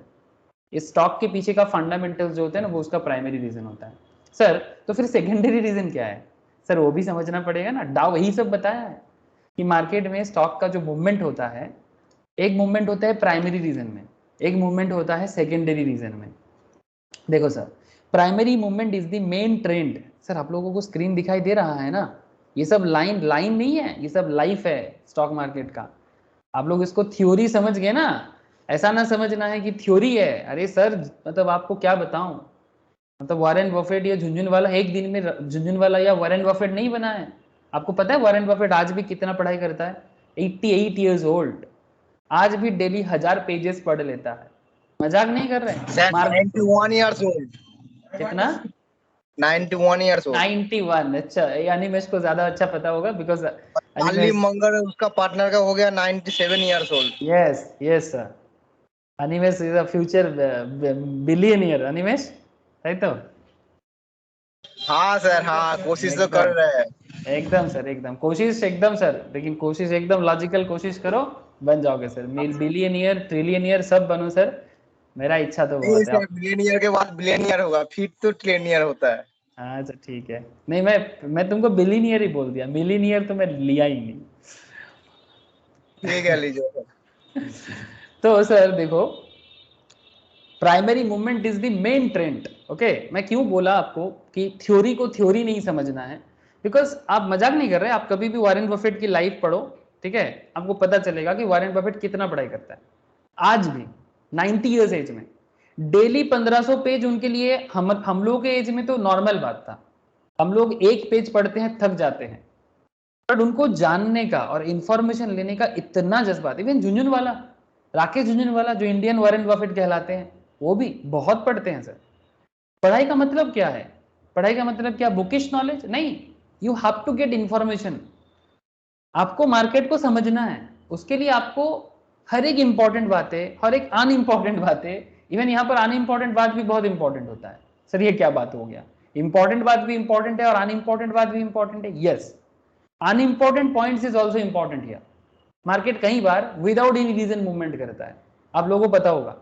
इस स्टॉक के पीछे का फंडामेंटल जो होता है ना वो उसका प्राइमरी रीजन होता है। सर तो फिर सेकेंडरी रीजन क्या है, सर वो भी समझना पड़ेगा ना। डाउ यही सब बताया है कि मार्केट में स्टॉक का जो मूवमेंट होता है, एक मूवमेंट होता है प्राइमरी रीजन में, एक मूवमेंट होता है सेकेंडरी रीजन में। देखो sir, primary movement is the main trend. Sir आप लोगों को स्क्रीन दिखाई दे रहा है ना, ये सब लाइन लाइन नहीं है, ये सब लाइफ है स्टॉक मार्केट का। आप लोग इसको थ्योरी समझ गए ना, ऐसा ना समझना है कि थ्योरी है। अरे सर मतलब आपको क्या बताऊं, मतलब वॉरेन बफेट या झुंझुनवाला एक दिन में झुंझुनवाला या वॉरेन बफेट नहीं बना है। आपको पता है वॉरेन बफेट आज भी कितना पढ़ाई करता है, 88 ईयर्स ओल्ड, आज भी डेली 1000 पेजेस पढ़ लेता है। मजाक नहीं कर रहे हैं। 91 years old. कितना? 91 years old. 91। अच्छा, यानी मैं इसको ज्यादा अच्छा पता होगा बिकॉज अली मंगल उसका पार्टनर का हो गया 97 years old. Yes yes sir, Animesh is a future billionaire. Animesh right तो? हाँ सर, हाँ कोशिश तो कर रहे हैं। एकदम सर, एकदम कोशिश, एकदम सर, लेकिन कोशिश एकदम लॉजिकल कोशिश करो, बन जाओगे सर। बिलियनियर ट्रिलियनियर सब बनो सर, मेरा इच्छा तो नहीं बहुत है। सर, बिलियनियर के बाद बिलियनियर होगा, फिर तो ट्रिलियनियर होता है। अच्छा ठीक है, नहीं मैं तुमको बिलियनियर ही बोल दिया, मिलियनियर तो मैं लिया ही नहीं। ठीक है, लीजिए सर। तो सर देखो, primary movement is the main trend. Okay, मैं क्यों बोला आपको कि थ्योरी को थ्योरी नहीं समझना है, बिकॉज आप मजाक नहीं कर रहे। आप कभी भी वॉरेन बफेट की लाइफ पढ़ो, ठीक है, आपको पता चलेगा कि वॉरेन बफेट कितना पढ़ाई करता है। आज भी 90 ईयर्स एज में डेली 1500 पेज उनके लिए, हम लोग के एज में तो नॉर्मल बात था। हम लोग एक पेज पढ़ते हैं थक जाते हैं, बट उनको जानने का और इंफॉर्मेशन लेने का इतना जज्बा। इवन झुंझुनवाला, राकेश झुंझुनवाला जो इंडियन वॉरेन बफेट कहलाते हैं, वो भी बहुत पढ़ते हैं सर। पढ़ाई का मतलब क्या है, पढ़ाई का मतलब क्या बुकिश नॉलेज नहीं, you have to get information. आपको मार्केट को समझना है, उसके लिए आपको हर एक इंपॉर्टेंट बातें, हर एक अनइंपॉर्टेंट बातें, इवन यहाँ पर अनइंपॉर्टेंट बात भी बहुत इंपॉर्टेंट होता है। सर ये क्या बात हो गया, इंपॉर्टेंट बात भी इंपॉर्टेंट है और अनइंपॉर्टेंट बात भी इंपॉर्टेंट है। Yes, unimportant points is also important here. Market कई बार विदाउट एनी रीजन मूवमेंट करता है, आप लोगों को पता होगा।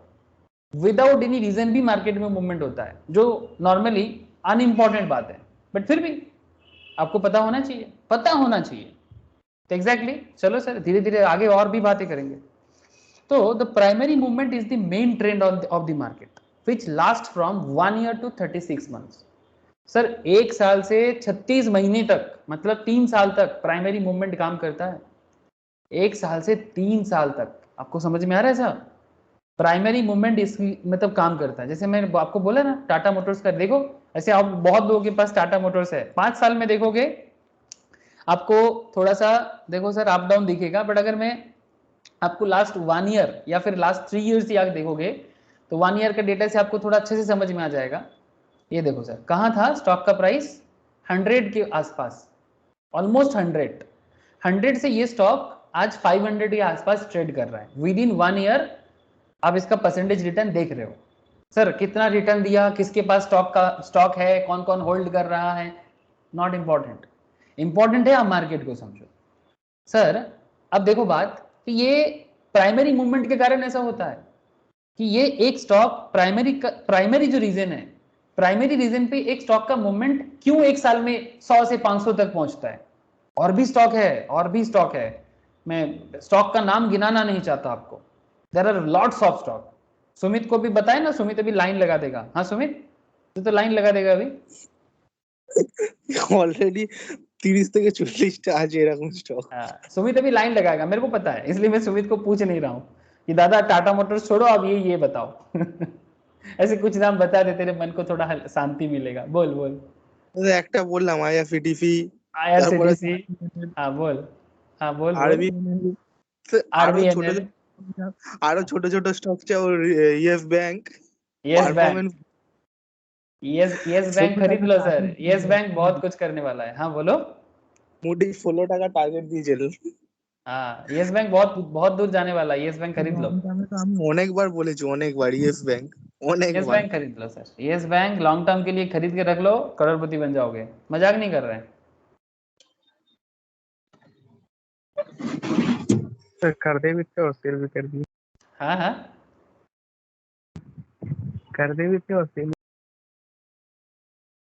विदाउट एनी रीजन भी मार्केट में मूवमेंट होता है, जो नॉर्मली अनइंपॉर्टेंट बात है, बट फिर भी आपको पता होना चाहिए, पता होना चाहिए। तो एग्जैक्टली चलो सर धीरे धीरे आगे और भी बातें करेंगे। तो the primary movement is the main trend of the market which last from 1 year to 36 months. Sir एक साल से 36 महीने तक, मतलब 3 साल तक प्राइमरी मूवमेंट काम करता है। एक साल से 3 साल तक, आपको समझ में आ रहा है सर? प्राइमरी मूवमेंट इसकी मतलब काम करता है। जैसे मैंने आपको बोला ना टाटा मोटर्स का, देखो ऐसे आप बहुत लोगों के पास टाटा मोटर्स है, 5 साल में देखोगे आपको थोड़ा सा, देखो सर अप डाउन दिखेगा, बट अगर मैं आपको लास्ट 1 ईयर या फिर लास्ट 3 ईयर से आगे देखोगे तो 1 ईयर का डेटा से आपको थोड़ा अच्छे से समझ में आ जाएगा। ये देखो सर, कहाँ था स्टॉक का प्राइस, 100 के आसपास, ऑलमोस्ट 100 से ये स्टॉक आज 500 के आसपास ट्रेड कर रहा है विद इन 1 ईयर। आप इसका परसेंटेज रिटर्न देख रहे हो सर, कितना रिटर्न दिया, किसके पास स्टॉक है, कौन कौन होल्ड कर रहा है, नॉट इंपॉर्टेंट। इंपॉर्टेंट है आप मार्केट को समझो। सर अब देखो बात कि ये प्राइमरी मूवमेंट के कारण ऐसा होता है कि ये एक स्टॉक प्राइमरी जो रीजन है, प्राइमरी रीजन पे एक स्टॉक का मूवमेंट क्यों एक साल में 100 से 500 तक पहुंचता है। और भी स्टॉक है, और भी स्टॉक है, मैं स्टॉक का नाम गिनाना नहीं चाहता आपको, there are lots of stock. Sumit को भी बताए ना, सुमित अभी लाइन लगा देगा। हाँ सुमित, तो लाइन लगा देगा अभी। অলরেডি 30 থেকে 40টা আছে এরকম স্টক। सुमित अभी लाइन लगाएगा, मेरे को पता है, इसलिए मैं सुमित को पूछ नहीं रहा हूँ कि दादा टाटा मोटर्स छोड़ो अब ये बताओ। ऐसे कुछ नाम बता दे, तेरे मन को थोड़ा शांति मिलेगा। बोल बोल। একটা বললাম আইআরসিটিসি, তারপরে आईआरसीटीसी, हाँ बोल, हाँ बोल बोल। আরবি, আরো ছোট आरबीएनएल, আরো ছোট ছোট স্টক চাও, Yes Bank, Yes Bank, performance. Yes Bank खरीद लो सर, यस बैंक बहुत कुछ करने वाला है। हाँ बोलो। মোটামুটি 16 টাকা টার্গেট দিয়েছিল। हाँ यस बैंक बहुत बहुत दूर जाने वाला है, यस बैंक खरीद लो। লং টার্মে তো আমি অনেকবার বলেছি, অনেকবার ইয়েস ব্যাংক, यस অনেকবার। बैंक खरीद लो sir, Yes Bank long term के लिए खरीद के रख लो, करोड़पति बन जाओगे, मजाक नहीं कर रहे हैं। तो कर दे भी थे और सेल भी कर दिए, हाँ हाँ कर दे भी थे और सेल।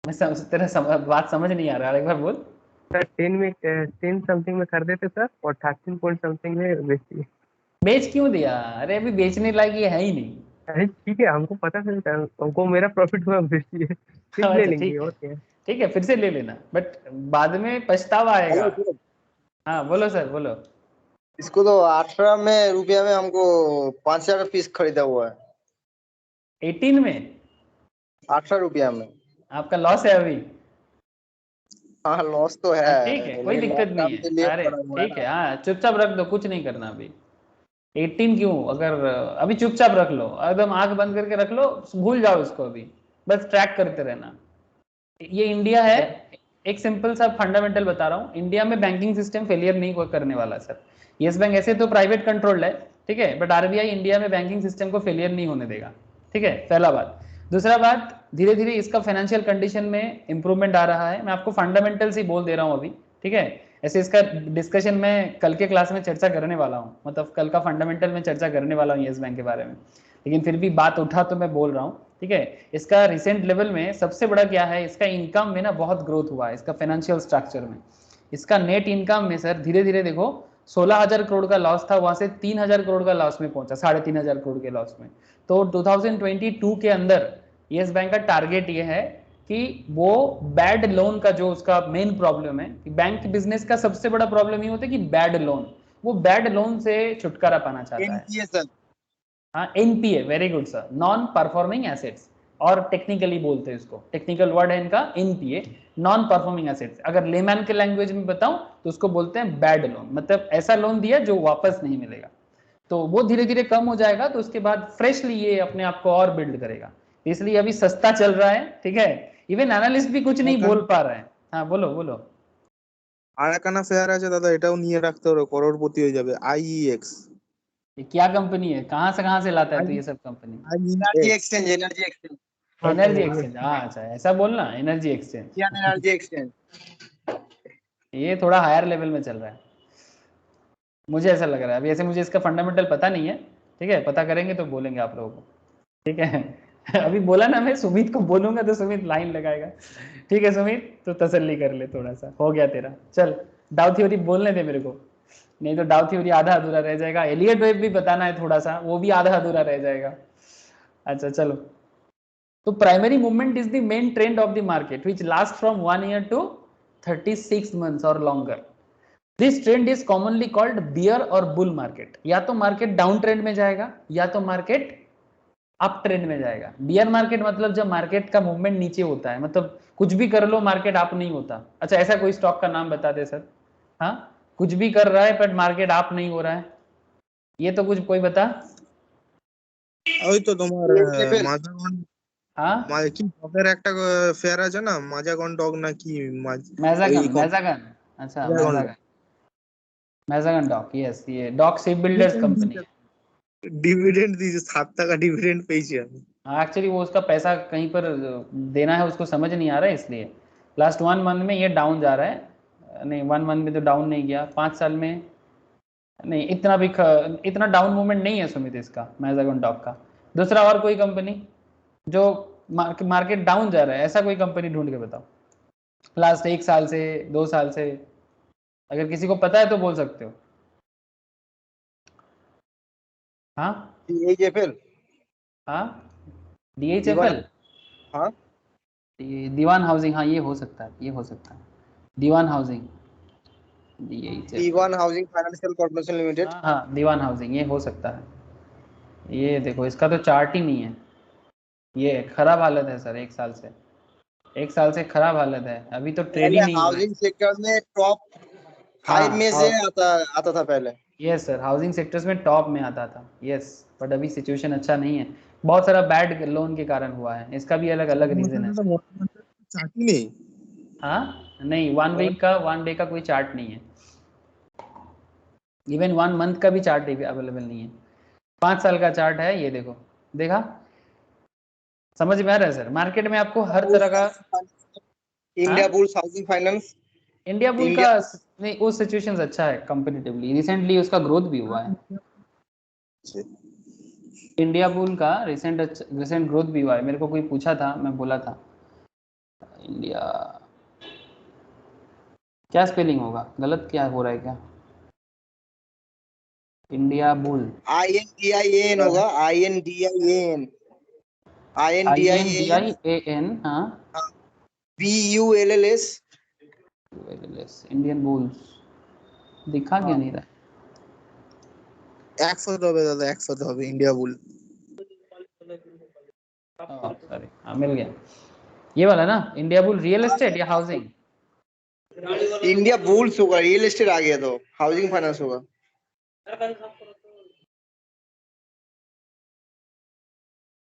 बात समझ नहीं आ रहा, एक बार बोल। सर 10 समथिंग में कर देते सर, और 13 पॉइंट समथिंग में बेच दिए। बेच क्यों दिया? अरे अभी बेचने लायक ये है ही नहीं। अरे ठीक है, हमको पता चलता है, हमको मेरा प्रॉफिट हुआ बेच दिए, फिर ले अच्छा लेंगे ठीक है, और क्या। ठीक है फिर से ले लेना, बट बाद में पछतावा आएगा। हाँ बोलो सर बोलो। इसको तो 18 में रुपया में हमको 5,000 पीस खरीदा हुआ है, 18 में 18 रुपया में। आपका लॉस है अभी। हाँ लॉस तो है, ठीक है कोई लेकिन दिक्कत लॉन्ग नहीं टर्म के लिए है, अरे पड़ा हुआ है ठीक है, ना। हाँ चुपचाप रख दो, कुछ नहीं करना अभी। 18 क्यों, अगर अभी चुपचाप रख लो, एकदम आंख बंद करके रख लो, भूल जाओ इसको अभी, बस ट्रैक करते रहना। ये इंडिया है, एक सिंपल सा फंडामेंटल बता रहा हूँ, इंडिया में बैंकिंग सिस्टम फेलियर नहीं करने वाला सर। यस बैंक ऐसे तो प्राइवेट कंट्रोल्ड है, ठीक है, बट आरबीआई इंडिया में बैंकिंग सिस्टम को फेलियर नहीं होने देगा, ठीक है, पहला बात। दूसरा बात, धीरे धीरे इसका फाइनेंशियल कंडीशन में इंप्रूवमेंट आ रहा है, मैं आपको फंडामेंटल्स ही बोल दे रहा हूँ अभी, ठीक है। ऐसे इसका डिस्कशन मैं कल के क्लास में चर्चा करने वाला हूँ, मतलब कल का फंडामेंटल में चर्चा करने वाला हूँ यस बैंक के बारे में, लेकिन फिर भी बात उठा तो मैं बोल रहा हूँ, ठीक है। इसका रिसेंट लेवल में सबसे बड़ा क्या है, इसका इनकम में ना बहुत ग्रोथ हुआ है, इसका फाइनेंशियल स्ट्रक्चर में, इसका नेट इनकम में सर धीरे धीरे देखो 16,000 करोड़ का लॉस था, वहां से 3,000 करोड़ का लॉस में पहुंचा, 3,500 करोड़ के लॉस में। तो 2022 के अंदर यस बैंक का टारगेट ये है कि वो बैड लोन का जो उसका मेन प्रॉब्लम है, बैंक बिजनेस का सबसे बड़ा प्रॉब्लम ये होता है कि बैड लोन, वो बैड लोन से छुटकारा पाना चाहता है। एनपीए सर, हाँ NPA, very good sir, non performing assets, और टेक्निकली बोलते हैं इसको, टेक्निकल वर्ड है इनका एनपीए, नॉन परफॉर्मिंग एसेट्स। अगर लेमैन के लैंग्वेज में बताऊं तो उसको बोलते हैं बैड लोन, मतलब ऐसा लोन दिया जो वापस नहीं मिलेगा। तो वो धीरे धीरे कम हो जाएगा, तो उसके बाद फ्रेशली ये अपने आप को और बिल्ड करेगा, इसलिए अभी सस्ता चल रहा है, ठीक है। इवन एनालिस्ट भी कुछ नहीं बोल पा रहे हैं। हाँ बोलो बोलो। আরাকানা ফেয়ার আছে দাদা, এটাও নিয়ে রাখতে হবে, করোড়পতি হয়ে যাবে। আইইএক্স, ये क्या कंपनी है, कहाँ से लाता है तो ये सब company? Energy exchange, energy exchange, energy exchange, हाँ अच्छा ऐसा बोलना, एनर्जी एक्सचेंज, एनर्जी एक्सचेंज। ये थोड़ा हायर लेवल में चल रहा है, मुझे ऐसा लग रहा है अभी, ऐसे मुझे इसका फंडामेंटल पता नहीं है, ठीक है, पता करेंगे तो बोलेंगे आप लोगों को, ठीक है। अभी बोला ना मैं सुमित को बोलूंगा तो सुमित लाइन लगाएगा, ठीक है सुमित, तो तसल्ली कर ले, थोड़ा सा हो गया तेरा, चल डाउ थ्योरी बोलने दे मेरे को, नहीं तो डाउ थ्योरी आधा अधूरा रह जाएगा। एलियट वेव भी बताना है थोड़ा सा, वो भी आधा अधूरा रह जाएगा। अच्छा चलो, तो primary movement is the main trend of the market which last from 1 year to 36 months और longer. This trend is commonly called bear और बुल मार्केट। या तो मार्केट डाउन ट्रेंड में जाएगा या तो मार्केट अप ट्रेंड में जाएगा। बियर मार्केट मतलब जब मार्केट का मूवमेंट नीचे होता है, मतलब कुछ भी कर लो मार्केट अप नहीं होता। अच्छा ऐसा कोई स्टॉक का नाम बता दे सर, हाँ कुछ भी कर रहा है बट मार्केट अप नहीं हो रहा है, ये तो कुछ कोई बता। ওই তো তোমার মাজাগন, हाँ কি ডগের একটা ফেয়ার আছে না, মাজাগন ডগ না কি, मैजागन, मैजागन, अच्छा मैजागन, मैजागन डॉक, यस ये डॉक शिप बिल्डर्स कंपनी है। ডিভিডেন্ড দিয়েছে, 7 টাকা ডিভিডেন্ড পেয়েছি আমি। हाँ एक्चुअली वो उसका पैसा कहीं पर देना है उसको, समझ नहीं आ रहा है, इसलिए लास्ट 1 मंथ में ये डाउन जा रहा है। नहीं 1 मंथ में तो डाउन नहीं गया, 5 साल में नहीं, इतना भी इतना डाउन मूवमेंट नहीं है सुमित इसका, मैजागन डॉक का। दूसरा और कोई कंपनी जो मार्केट डाउन जा रहा है, ऐसा कोई कंपनी ढूंढ के बताओ लास्ट 1 साल से 2 साल से, अगर किसी को पता है तो बोल सकते हो। हाँ डीएचएफएल, हाँ DHFL, हाँ दीवान हाउसिंग, हाँ ये हो सकता है, ये हो सकता है, दीवान हाउसिंग, DHFL, दीवान हाउसिंग फाइनेंशियल कॉर्पोरेशन लिमिटेड। हाँ हाँ दीवान हाउसिंग, ये हो सकता है। ये देखो इसका तो चार्ट ही नहीं है, ये खराब हालत है सर, 1 साल से, 1 साल से खराब हालत है, अभी तो ट्रेड ही नहीं हो रहा है। हाउसिंग सेक्टर में टॉप 5 में से आता था पहले। यस सर, हाउसिंग सेक्टर्स में टॉप में आता था, यस, बट अभी सिचुएशन अच्छा नहीं है, बहुत सारा बैड लोन के कारण हुआ है, इसका भी अलग अलग रीजन है। চাকরি নেই, हाँ नहीं, 1 डे का कोई चार्ट नहीं है, इवन 1 मंथ का भी चार्ट अवेलेबल नहीं है। 5 साल का चार्ट है, ये देखो, देखा, समझ में आ रहा है सर? मार्केट में आपको हर तरह का India bulls housing finance, India bull का नहीं, वो सिचुएशंस अच्छा है कंपैरेटिवली, रिसेंटली उसका ग्रोथ भी हुआ है। इंडिया बुल का रिसेंट ग्रोथ भी हुआ है। मेरे को कोई पूछा था, मैं बोला था इंडिया, क्या स्पेलिंग होगा, गलत क्या हो रहा है क्या? इंडिया बुल INDIAN होगा, INDIAN, INDIAN, हाँ, BULLS। इंडियन बुल्स दिखा क्या नहीं रहा? 100 হবে দাদা, 100 হবে इंडिया बुल। सॉरी, हाँ मिल गया, ये वाला ना, इंडिया बुल रियल एस्टेट या हाउसिंग? इंडिया बुल्स होगा, रियल एस्टेट आ गया तो हाउसिंग फाइनेंस होगा।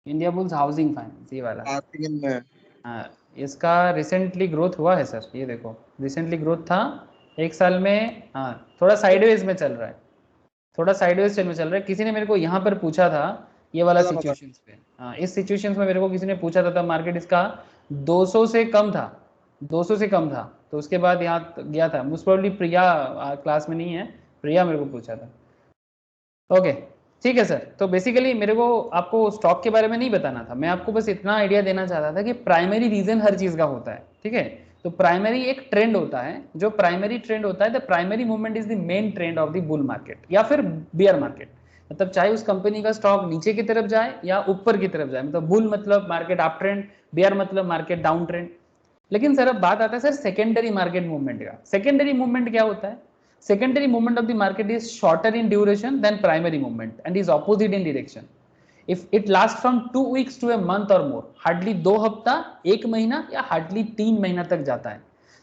इंडिया बुल्स हाउसिंग फाइनेंस, ये वाला। सेकंड में हाँ, इसका रिसेंटली ग्रोथ हुआ है सर, ये देखो, रिसेंटली ग्रोथ था 1 साल में। हाँ, थोड़ा साइडवेज में चल रहा है, थोड़ा साइडवेज में चल रहा है। किसी ने मेरे को यहाँ पर पूछा था ये वाला सिचुएशंस पे, हाँ, इस सिचुएशंस में मेरे को किसी ने पूछा था, तब मार्केट इसका 200 से कम था, 200 से कम था, तो उसके बाद यहाँ गया था। मोस्ट प्रोबेबली प्रिया क्लास में नहीं है, प्रिया मेरे को पूछा था। ओके, ठीक है सर। तो बेसिकली मेरे को आपको स्टॉक के बारे में नहीं बताना था, मैं आपको बस इतना आइडिया देना चाहता था कि प्राइमरी रीजन हर चीज का होता है, ठीक है? तो प्राइमरी एक ट्रेंड होता है, जो प्राइमरी ट्रेंड होता है, the primary movement is the main trend of the bull market या फिर बियर मार्केट। मतलब चाहे उस कंपनी का स्टॉक नीचे की तरफ जाए या ऊपर की तरफ जाए, मतलब बुल मतलब मार्केट अप ट्रेंड, बियर मतलब मार्केट डाउन ट्रेंड। लेकिन सर अब बात आता है सर सेकेंडरी मार्केट मूवमेंट का। सेकेंडरी मूवमेंट क्या होता है? Secondary movement of the market is shorter in duration than primary movement and is opposite in direction. If it lasts from 2 weeks to a month or more, hardly 2 हफ्ता, 1 महीना या hardly 3 महीना तक जाता है।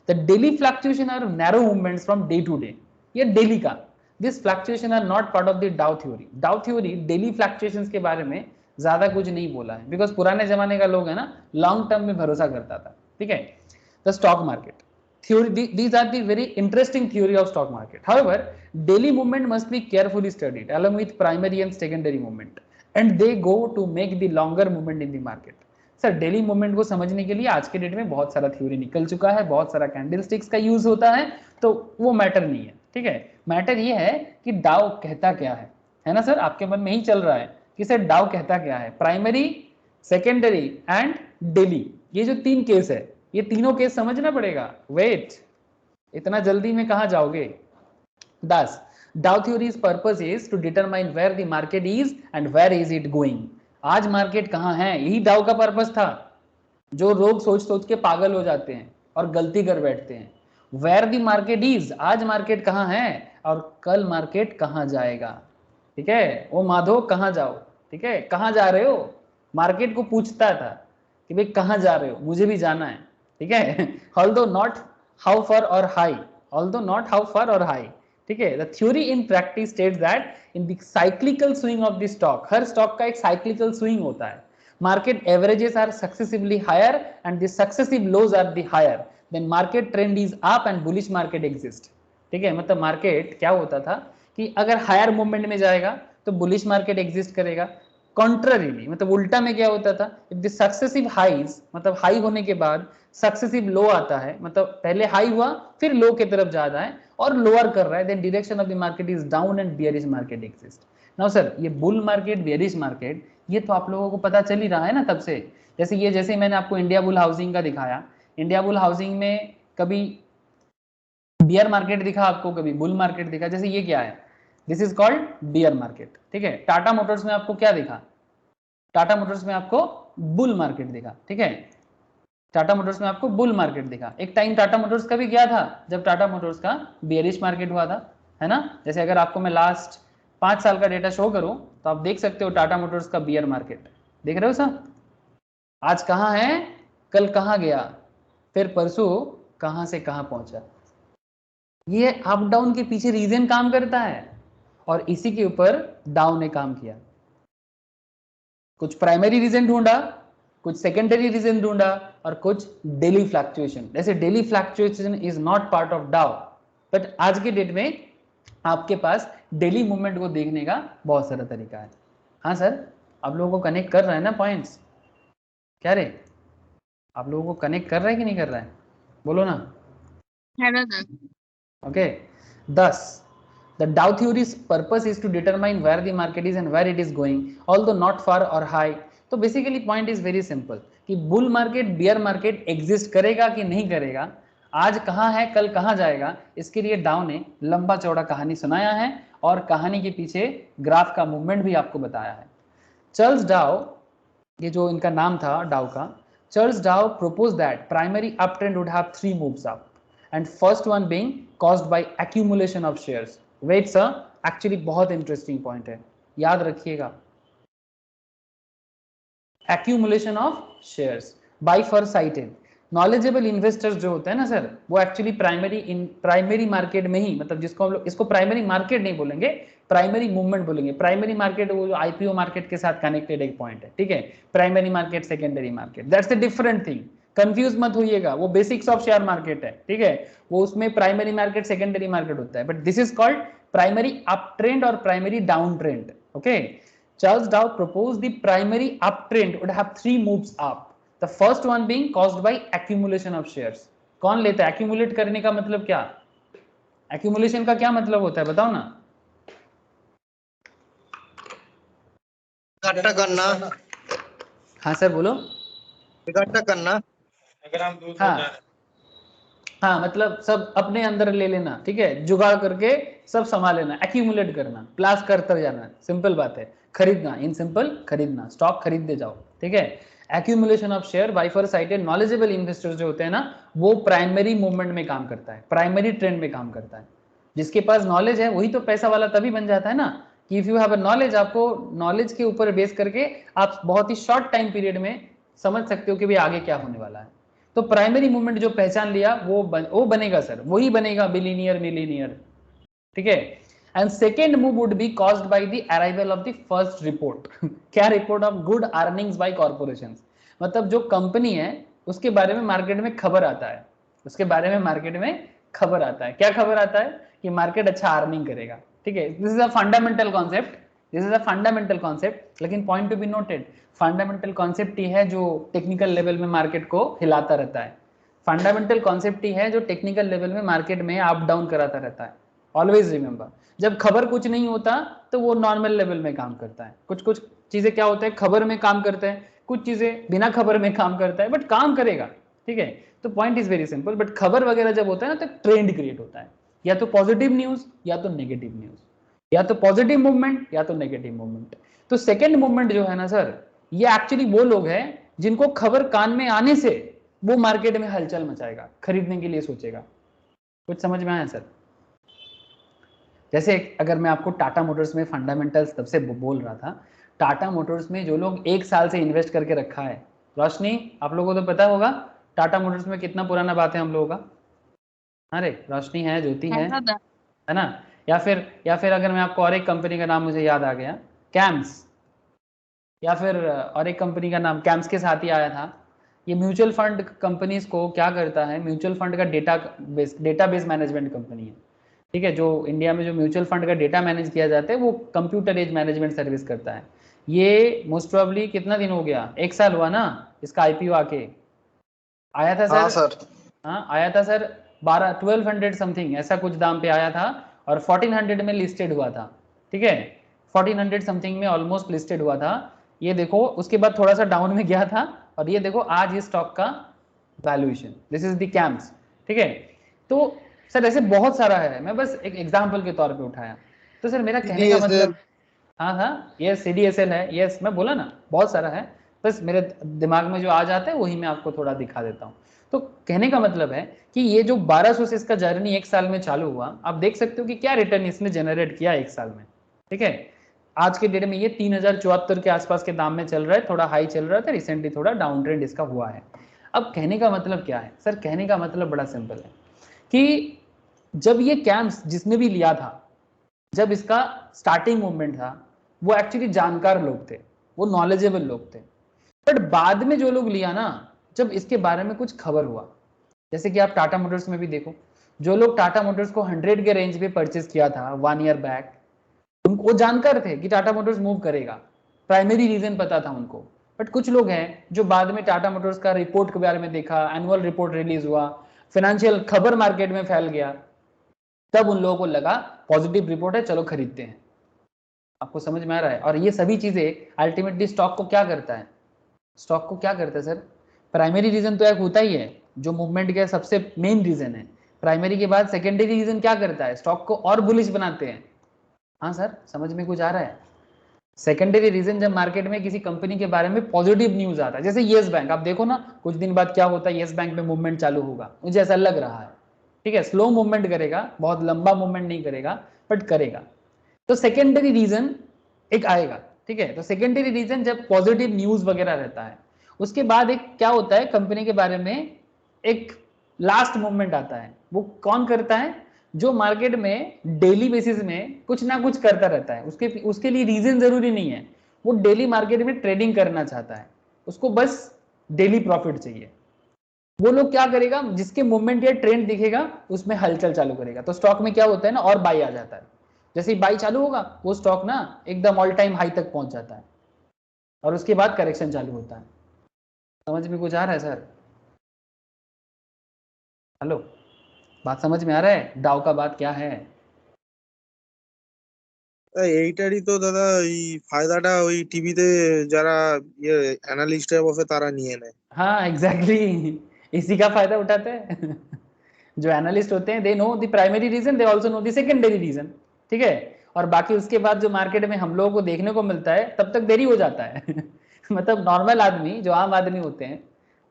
The daily fluctuation are narrow movements from day to day. ये daily का, this fluctuation are not part of the Dow theory. Dow theory daily fluctuations के बारे में ज्यादा कुछ नहीं बोला है, because पुराने जमाने का लोग है ना, लॉन्ग टर्म में भरोसा करता था, ठीक है? The stock market theory, these are the very interesting theory of stock market. However, daily movement must be carefully studied along with primary and secondary movement, and they go to make the longer movement in the market. Sir daily movement को समझने के लिए आज के date में बहुत सारा theory निकल चुका है, बहुत सारा कैंडलस्टिक्स का यूज होता है, तो वो मैटर नहीं है, ठीक है? मैटर ये है कि डाउ कहता क्या है ना सर? आपके मन में ही चल रहा है कि सर डाउ कहता क्या है? प्राइमरी, सेकेंडरी एंड डेली, ये जो 3 केस है, ये तीनों केस समझना पड़ेगा। वेट, इतना जल्दी में कहां जाओगे? Thus, Dow theory's purpose is to determine where the market is and where is it going. आज मार्केट कहां है, यही डाउ का पर्पस था, जो लोग सोच सोच के पागल हो जाते हैं और गलती कर बैठते हैं। Where the market is, आज मार्केट कहां है और कल मार्केट कहां जाएगा, ठीक है? ओ माधो कहां जाओ, ठीक है? कहां जा रहे हो? मार्केट को पूछता था कि भाई कहां जा रहे हो, मुझे भी जाना है, ठीक है? ऑल्दो नॉट हाउ फार और high, although not how far और हाई, ठीक है? The theory in practice states that in the cyclical swing of the stock, हर स्टॉक का एक साइक्लिकल स्विंग होता है। Market averages are successively higher and the successive lows are the higher, then market trend is up and bullish market exist, ठीक है? मतलब market क्या होता था कि अगर हायर मूवमेंट में जाएगा तो बुलिश मार्केट एग्जिस्ट करेगा। कॉन्ट्ररीली, मतलब उल्टा में क्या होता था, इफ द सक्सेसिव हाईज, मतलब हाई होने के बाद सक्सेसिव लो आता है, मतलब पहले हाई हुआ फिर लो की तरफ जा रहा है और लोअर कर रहा है, then direction of the market is down and bearish market exist. Now sir, ये बुल मार्केट, बियरिश मार्केट, ये तो आप लोगों को पता चल ही रहा है ना तब से। जैसे मैंने आपको इंडिया बुल हाउसिंग का दिखाया, इंडिया बुल हाउसिंग में कभी बियर मार्केट दिखा आपको, कभी बुल मार्केट दिखा। जैसे ये क्या है, this is called beer market, ठीक है? टाटा मोटर्स में आपको क्या दिखा? टाटा मोटर्स में आपको बुल मार्केट दिखा, ठीक है? टाटा मोटर्स में आपको बुल मार्केट दिखा। एक टाइम टाटा मोटर्स का भी क्या था, जब टाटा मोटर्स का बियरिश मार्केट हुआ था, है ना? जैसे अगर आपको मैं लास्ट 5 साल का डेटा शो करूं तो आप देख सकते हो टाटा मोटर्स का बियर मार्केट, देख रहे हो सर? आज कहां है, कल कहां गया, फिर परसों कहां से कहां पहुंचा। ये अप डाउन के पीछे रीजन काम करता है और इसी के ऊपर डाउ ने काम किया। कुछ प्राइमरी रीजन ढूंढा, कुछ सेकेंडरी रीजन ढूंढा और कुछ डेली फ्लक्चुएशन। जैसे daily fluctuation is not part of डाउ, बट आज के डेट में आपके पास डेली मूवमेंट को देखने का बहुत सारा तरीका है। हाँ सर, आप लोगों को कनेक्ट कर रहा है ना पॉइंट्स? क्या रे, आप लोगों को कनेक्ट कर रहा है कि नहीं कर रहा है? बोलो ना। Okay. Thus, the Dow theory's purpose is to determine where the market is and where it is going, although not far or high. तो basically point is very simple कि bull market, bear market exist करेगा कि नहीं करेगा, आज कहाँ है कल कहाँ जाएगा, इसके लिए डाउ ने लंबा चौड़ा कहानी सुनाया है और कहानी के पीछे ग्राफ का मूवमेंट भी आपको बताया है। चार्ल्स डाउ, ये जो इनका नाम था डाउ का, चार्ल्स डाउ proposed that primary uptrend would have 3 moves up, and first one being caused by accumulation of shares. Wait sir, actually बहुत इंटरेस्टिंग पॉइंट है, याद रखिएगा। accumulation of shares by farsighted knowledgeable investors जो होते हैं ना सर, वो एक्चुअली प्राइमरी मार्केट में ही, मतलब जिसको हम लोग, इसको प्राइमरी मार्केट नहीं बोलेंगे, प्राइमरी मूवमेंट बोलेंगे। प्राइमरी मार्केट वो जो आईपीओ मार्केट के साथ कनेक्टेड एक पॉइंट है, ठीक है? Primary market, secondary market, that's a different thing, confuse मत होइएगा, वो बेसिक्स ऑफ शेयर मार्केट है, ठीक है? वो उसमें प्राइमरी मार्केट, सेकेंडरी मार्केट होता है, but this is called primary up trend और primary down trend. Okay, Charles Dow proposed the primary uptrend would have 3 moves up. The first one being caused by accumulation of shares. कौन लेता है? accumulate करने का मतलब क्या? accumulation का क्या मतलब होता है बताओ ना? इकट्ठा करना। हाँ सर बोलो। इकट्ठा करना। हाँ मतलब सब अपने अंदर ले लेना, ठीक है? जुगाड़ करके सब संभाल लेना, accumulate करना, प्लस करते जाना, सिंपल बात है। खरीदना, इन सिंपल खरीदना, स्टॉक खरीदते जाओ, ठीक है? Accumulation of share by foresighted knowledgeable investors जो होते हैं ना, वो प्राइमरी मूवमेंट में काम करता है, प्राइमरी ट्रेंड में काम करता है। जिसके पास नॉलेज है वही तो पैसा वाला तभी बन जाता है ना, कि if you have a knowledge, आपको नॉलेज के ऊपर बेस करके आप बहुत ही शॉर्ट टाइम पीरियड में समझ सकते हो कि भाई आगे क्या होने वाला है। तो प्राइमरी मूवमेंट जो पहचान लिया वो बनेगा सर, वही बनेगा बिलियनियर मिलियनियर, ठीक है? And second move would be caused by the arrival of the first report. क्या report? Of good earnings by corporations. मतलब जो कंपनी है उसके बारे में मार्केट में खबर आता है, उसके बारे में मार्केट में खबर आता है। क्या खबर आता है? कि मार्केट अच्छा अर्निंग करेगा, ठीक है? This is a fundamental concept, this is a fundamental concept, लेकिन point to be noted, fundamental concept ही है जो टेक्निकल लेवल में मार्केट को हिलाता रहता है। फंडामेंटल कॉन्सेप्ट ही है जो टेक्निकल लेवल में मार्केट में अप डाउन कराता रहता है। ऑलवेज रिमेंबर, जब खबर कुछ नहीं होता तो वो नॉर्मल लेवल में काम करता है। कुछ कुछ चीजें क्या होता है, खबर में काम करते हैं, कुछ चीजें बिना खबर में काम करता है, बट काम करेगा, ठीक है? तो point is very simple, but खबर वगैरह जब होता है ना तो ट्रेंड क्रिएट होता है, या तो पॉजिटिव न्यूज या तो नेगेटिव न्यूज, या तो पॉजिटिव मूवमेंट या तो नेगेटिव मूवमेंट। तो सेकेंड मूवमेंट जो है ना सर, ये एक्चुअली वो लोग हैं जिनको खबर कान में आने से वो मार्केट में हलचल मचाएगा, खरीदने के लिए सोचेगा। कुछ समझ में आया सर? जैसे अगर मैं आपको टाटा मोटर्स में फंडामेंटल्स तब से बोल रहा था, टाटा मोटर्स में जो लोग 1 साल से इन्वेस्ट करके रखा है, रोशनी आप लोगों को तो पता होगा टाटा मोटर्स में कितना पुराना बात है हम लोगों का। अरे रोशनी है, ज्योति है ना? या फिर अगर मैं आपको और एक कंपनी का नाम मुझे याद आ गया, कैम्स, या फिर और एक कंपनी का नाम कैम्स के साथ ही आया था। ये म्यूचुअल फंड कंपनीज को क्या करता है, म्यूचुअल फंड का डेटाबेस मैनेजमेंट कंपनी है, ठीक है? जो इंडिया में जो म्यूचुअल फंड का डेटा मैनेज किया जाता है वो कंप्यूटर एज मैनेजमेंट सर्विस करता है। ये मोस्ट प्रोबेबली कितना दिन हो गया, 1 साल हुआ ना इसका आईपीओ आके? आया था सर? हाँ सर। हाँ आया था सर, 1200 समथिंग ऐसा कुछ दाम पे आया था और 1400 में लिस्टेड हुआ था, ठीक है? 1400 समथिंग में ऑलमोस्ट लिस्टेड हुआ था। ये देखो उसके बाद थोड़ा सा डाउन में गया था और ये देखो आज इस स्टॉक का valuation, this is the camps, ठीक है? तो सर ऐसे बहुत सारा है, मैं बस एक एग्जांपल के तौर पे उठाया। तो सर मेरा कहने का मतलब, हाँ ये CDSL है, यस मैं बोला ना बहुत सारा है, बस मेरे दिमाग में जो आ जाता है वही मैं आपको थोड़ा दिखा देता हूँ। तो कहने का मतलब है कि ये जो 1200 से इसका जर्नी 1 साल में चालू हुआ, आप देख सकते हो कि क्या रिटर्न इसने जनरेट किया 1 साल में, ठीक है? आज के डेट में ये 3074 के आसपास के दाम में चल रहा है, थोड़ा हाई चल रहा था, रिसेंटली थोड़ा डाउन ट्रेंड इसका हुआ है। अब कहने का मतलब क्या है सर? कहने का मतलब बड़ा सिंपल है कि जब ये कैम्प्स जिसने भी लिया था, जब इसका स्टार्टिंग मूवमेंट था, वो एक्चुअली जानकार लोग थे, वो नॉलेजेबल लोग थे। बट बाद में जो लोग लिया ना, जब इसके बारे में कुछ खबर हुआ, जैसे कि आप टाटा मोटर्स में भी देखो, जो लोग टाटा मोटर्स को 100 के रेंज पे परचेस किया था 1 ईयर बैक, उनको वो जानकार थे कि टाटा मोटर्स मूव करेगा, प्राइमरी रीजन पता था उनको। बट कुछ लोग हैं जो बाद में टाटा मोटर्स का रिपोर्ट के बारे में देखा, एनुअल रिपोर्ट रिलीज हुआ, फाइनेंशियल खबर मार्केट में फैल गया, तब उन लोगों को लगा पॉजिटिव रिपोर्ट है, चलो खरीदते हैं। आपको समझ में आ रहा है? और ये सभी चीजें अल्टीमेटली स्टॉक को क्या करता है? स्टॉक को क्या करता है सर? प्राइमरी रीजन तो एक होता ही है जो मूवमेंट का सबसे मेन रीजन है। प्राइमरी के बाद सेकेंडरी रीजन क्या करता है? स्टॉक को और बुलिश बनाते हैं। हाँ सर, समझ में कुछ आ रहा है? सेकेंडरी रीजन जब मार्केट में किसी कंपनी के बारे में पॉजिटिव न्यूज आता है, जैसे येस बैंक, आप देखो ना कुछ दिन बाद क्या होता है, येस बैंक में मूवमेंट चालू होगा, मुझे ऐसा लग रहा है। ठीक है, स्लो मूवमेंट करेगा, बहुत लंबा मूवमेंट नहीं करेगा, बट करेगा। तो सेकेंडरी रीजन एक आएगा। ठीक है, तो सेकेंडरी रीजन जब पॉजिटिव न्यूज वगैरह रहता है, उसके बाद एक क्या होता है, कंपनी के बारे में एक लास्ट मूवमेंट आता है। वो कौन करता है? जो मार्केट में डेली बेसिस में कुछ ना कुछ करता रहता है, उसके लिए रीजन जरूरी नहीं है, वो डेली मार्केट में ट्रेडिंग करना चाहता है, उसको बस डेली प्रॉफिट चाहिए। वो लोग क्या करेगा? जिसके मूवमेंट या ट्रेंड दिखेगा उसमें हलचल चालू करेगा। तो स्टॉक में क्या होता है ना, और बाई आ जाता है। जैसे ही बाई चालू होगा, वो स्टॉक ना एकदम ऑल टाइम हाई तक पहुंच जाता है, और उसके बाद करेक्शन चालू होता है। समझ में कुछ आ रहा है सर? हेलो, बात समझ में आ रहा है? डाउ का बात क्या है? এইটারই তো দাদা এই ফায়দাটা ওই টিভিতে যারা ইয়ে অ্যানালিস্টরা বসে তারা নিয়ে নেয়। हाँ एग्जैक्टली इसी का फायदा उठाते हैं जो एनालिस्ट होते हैं, they know the primary reason, they also know the secondary reason. ठीक है, और बाकी उसके बाद जो मार्केट में हम लोगों को देखने को मिलता है, तब तक देरी हो जाता है मतलब नॉर्मल आदमी, जो आम आदमी होते हैं,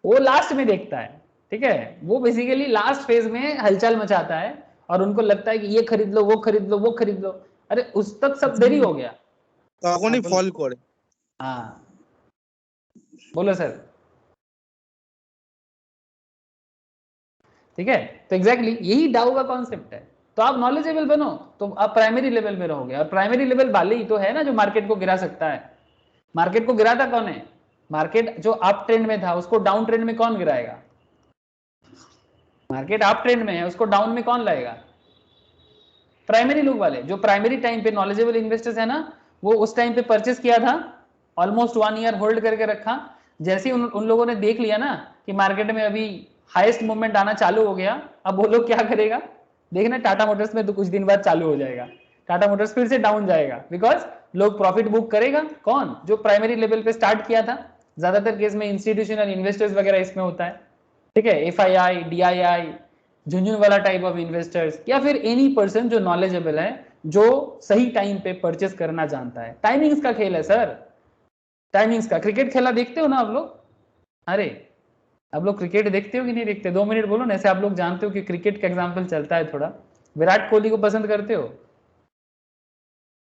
वो लास्ट में देखता है। ठीक है, वो बेसिकली लास्ट फेज में हलचल मचाता है, और उनको लगता है कि ये खरीद लो, वो खरीद लो, वो खरीद लो। अरे उस तक सब देरी हो गया। हाँ তখনই बोलो। ফল করে। हाँ बोलो सर। ठीक है, तो एग्जैक्टली यही डाउ का कॉन्सेप्ट है। तो आप नॉलेजेबल बनो तो आप प्राइमरी लेवल में रहोगे, और प्राइमरी लेवल वाले ही तो है ना जो मार्केट को गिरा सकता है। मार्केट को गिराता कौन है? मार्केट जो अप ट्रेंड में था उसको डाउन ट्रेंड में कौन गिराएगा? मार्केट अप ट्रेंड में है, उसको डाउन में कौन लाएगा? प्राइमरी लोग वाले, जो प्राइमरी टाइम पे नॉलेजेबल इन्वेस्टर्स है ना, वो उस टाइम पे परचेस किया था, ऑलमोस्ट 1 ईयर होल्ड करके रखा। जैसे ही उन लोगों ने देख लिया ना कि मार्केट में अभी हाईएस्ट मूवमेंट आना चालू हो गया, अब वो लोग क्या करेगा? देखना टाटा मोटर्स में तो कुछ दिन बाद चालू हो जाएगा, टाटा मोटर्स फिर से डाउन जाएगा, बिकॉज लोग प्रॉफिट बुक करेगा कौन? जो प्राइमरी लेवल पे स्टार्ट किया था। ज्यादातर केस में इंस्टीट्यूशनल इन्वेस्टर्स वगैरह इसमें होता है। ठीक है, FII, DII, झुंझुन वाला टाइप ऑफ इन्वेस्टर्स, या फिर एनी पर्सन जो नॉलेजेबल है, जो सही टाइम पे परचेस करना जानता है। टाइमिंग्स का खेल है सर, टाइमिंग्स का। क्रिकेट खेला देखते हो ना आप लोग? अरे आप लोग क्रिकेट देखते हो कि नहीं देखते? 2 मिनट बोलो ना, ऐसे आप लोग जानते हो कि क्रिकेट का एग्जाम्पल चलता है थोड़ा। विराट कोहली को पसंद करते हो?